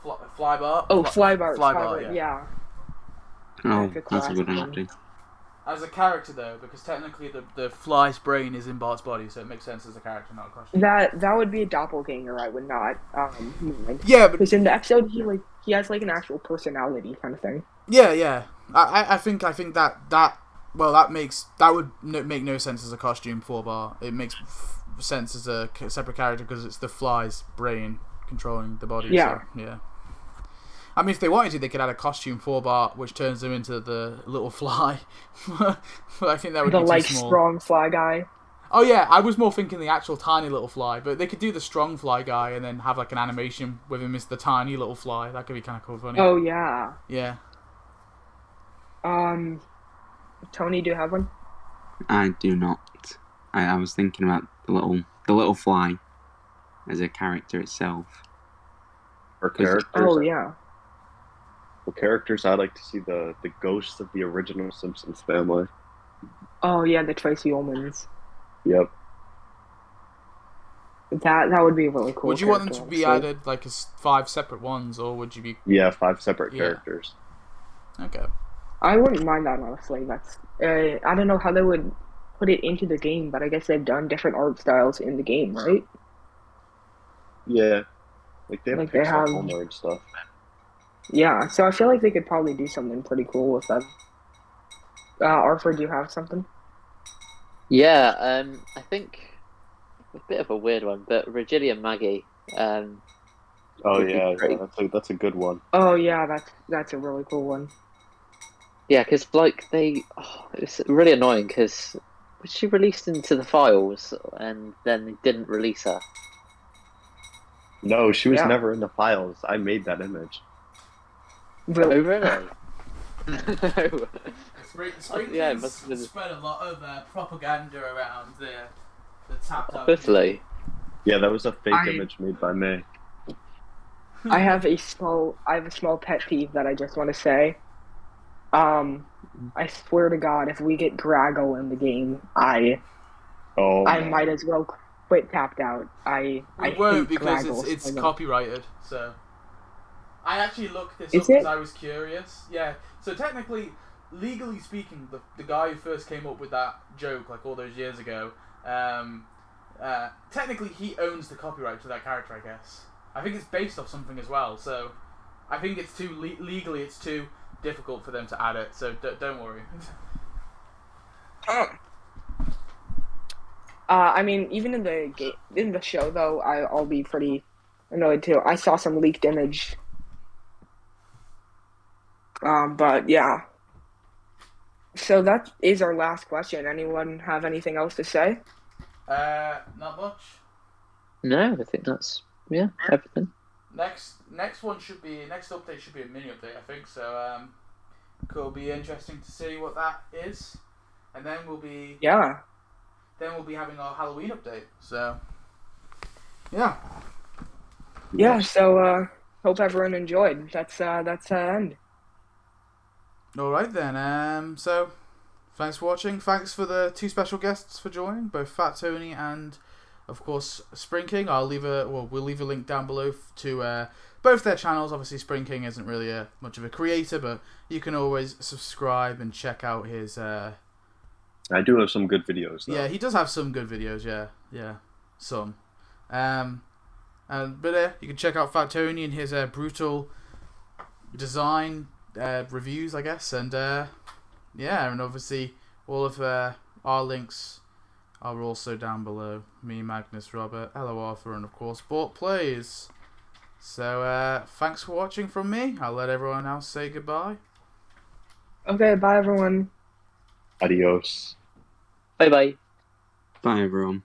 Flybar. Oh, Flybar. Flybar, Yeah. Oh, That's a that's a good classic one, one. actually. As a character, though, because technically the fly's brain is in BoRt's body, so it makes sense as a character, not a costume. That would be a doppelganger. I would not mind. Yeah, but Because in the episode he has like an actual personality kind of thing. yeah. I think that would make no sense as a costume for BoRt. It makes sense as a separate character because it's the fly's brain controlling the body. Yeah. So, yeah. I mean, if they wanted to, they could add a costume for BoRt, which turns them into the little fly. But I think that would The be like too small. strong fly guy. Oh yeah, I was more thinking the actual tiny little fly, but they could do the strong fly guy and then have like an animation with him as the tiny little fly. That could be kind of cool, funny. Oh yeah. Yeah. Tony, do you have one? I do not. I was thinking about the little fly as a character itself. Or characters. Oh yeah. For characters, I'd like to see the ghosts of the original Simpsons family. Oh yeah, the Tracy Ullmans. Yep. That would be a really cool. Would you want them to character, be honestly. added like as 5 separate ones, or would you be? Yeah, 5 separate Yeah. characters. Okay. I wouldn't mind that, honestly. That's I don't know how they would put it into the game, but I guess they've done different art styles in the game, right? Yeah. Like they have Like they Pixar have- Homer and stuff. Yeah, so I feel like they could probably do something pretty cool with them. Arthur, do you have something? Yeah, I think a bit of a weird one, but Regilly and Maggie. Oh Would be yeah, great. that's a good one. Oh yeah, that's a really cool one. Yeah, because like it's really annoying because she released into the files and then they didn't release her. No, she was Yeah. never in the files. I made that image. Really? Oh really? No. Yeah, it must have been- spread a lot of propaganda around the tap. Obviously. Yeah, that was a fake I- image made by me. I have a small pet peeve that I just want to say. I swear to God, if we get Graggle in the game, I Oh, might as well quit Tapped Out. I won't hate because Graggle it's so much. copyrighted. So I actually looked this Is up because it? I was curious. Yeah. So technically, legally speaking, the guy who first came up with that joke like all those years ago, technically he owns the copyright to that character. I guess. I think it's based off something as well. So I think it's too legally it's too difficult for them to add it. So don't worry. I mean, even in the game, in the show though, I'll be pretty annoyed too. I saw some leaked image. But yeah. So that is our last question. Anyone have anything else to say? Not much. No, I think that's everything. Next update should be a mini update, I think. So could be interesting to see what that is, and then we'll be having our Halloween update. So yeah. Yeah. So hope everyone enjoyed. That's end. All right then. So thanks for watching. Thanks for the two special guests for joining, both Fat Tony and, of course, Spring King. We'll leave a link down below to both their channels. Obviously, Spring King isn't really much of a creator, but you can always subscribe and check out his. I do have some good videos, though. Yeah, he does have some good videos. Yeah, some. But you can check out Fat Tony and his brutal design reviews, I guess, and and obviously all of our links are also down below. Me, MagnusRobert, ElloArfur, and of course pLaYz. So thanks for watching from me. I'll let everyone else say goodbye. Okay, bye everyone. Adios. Bye bye. Bye, everyone.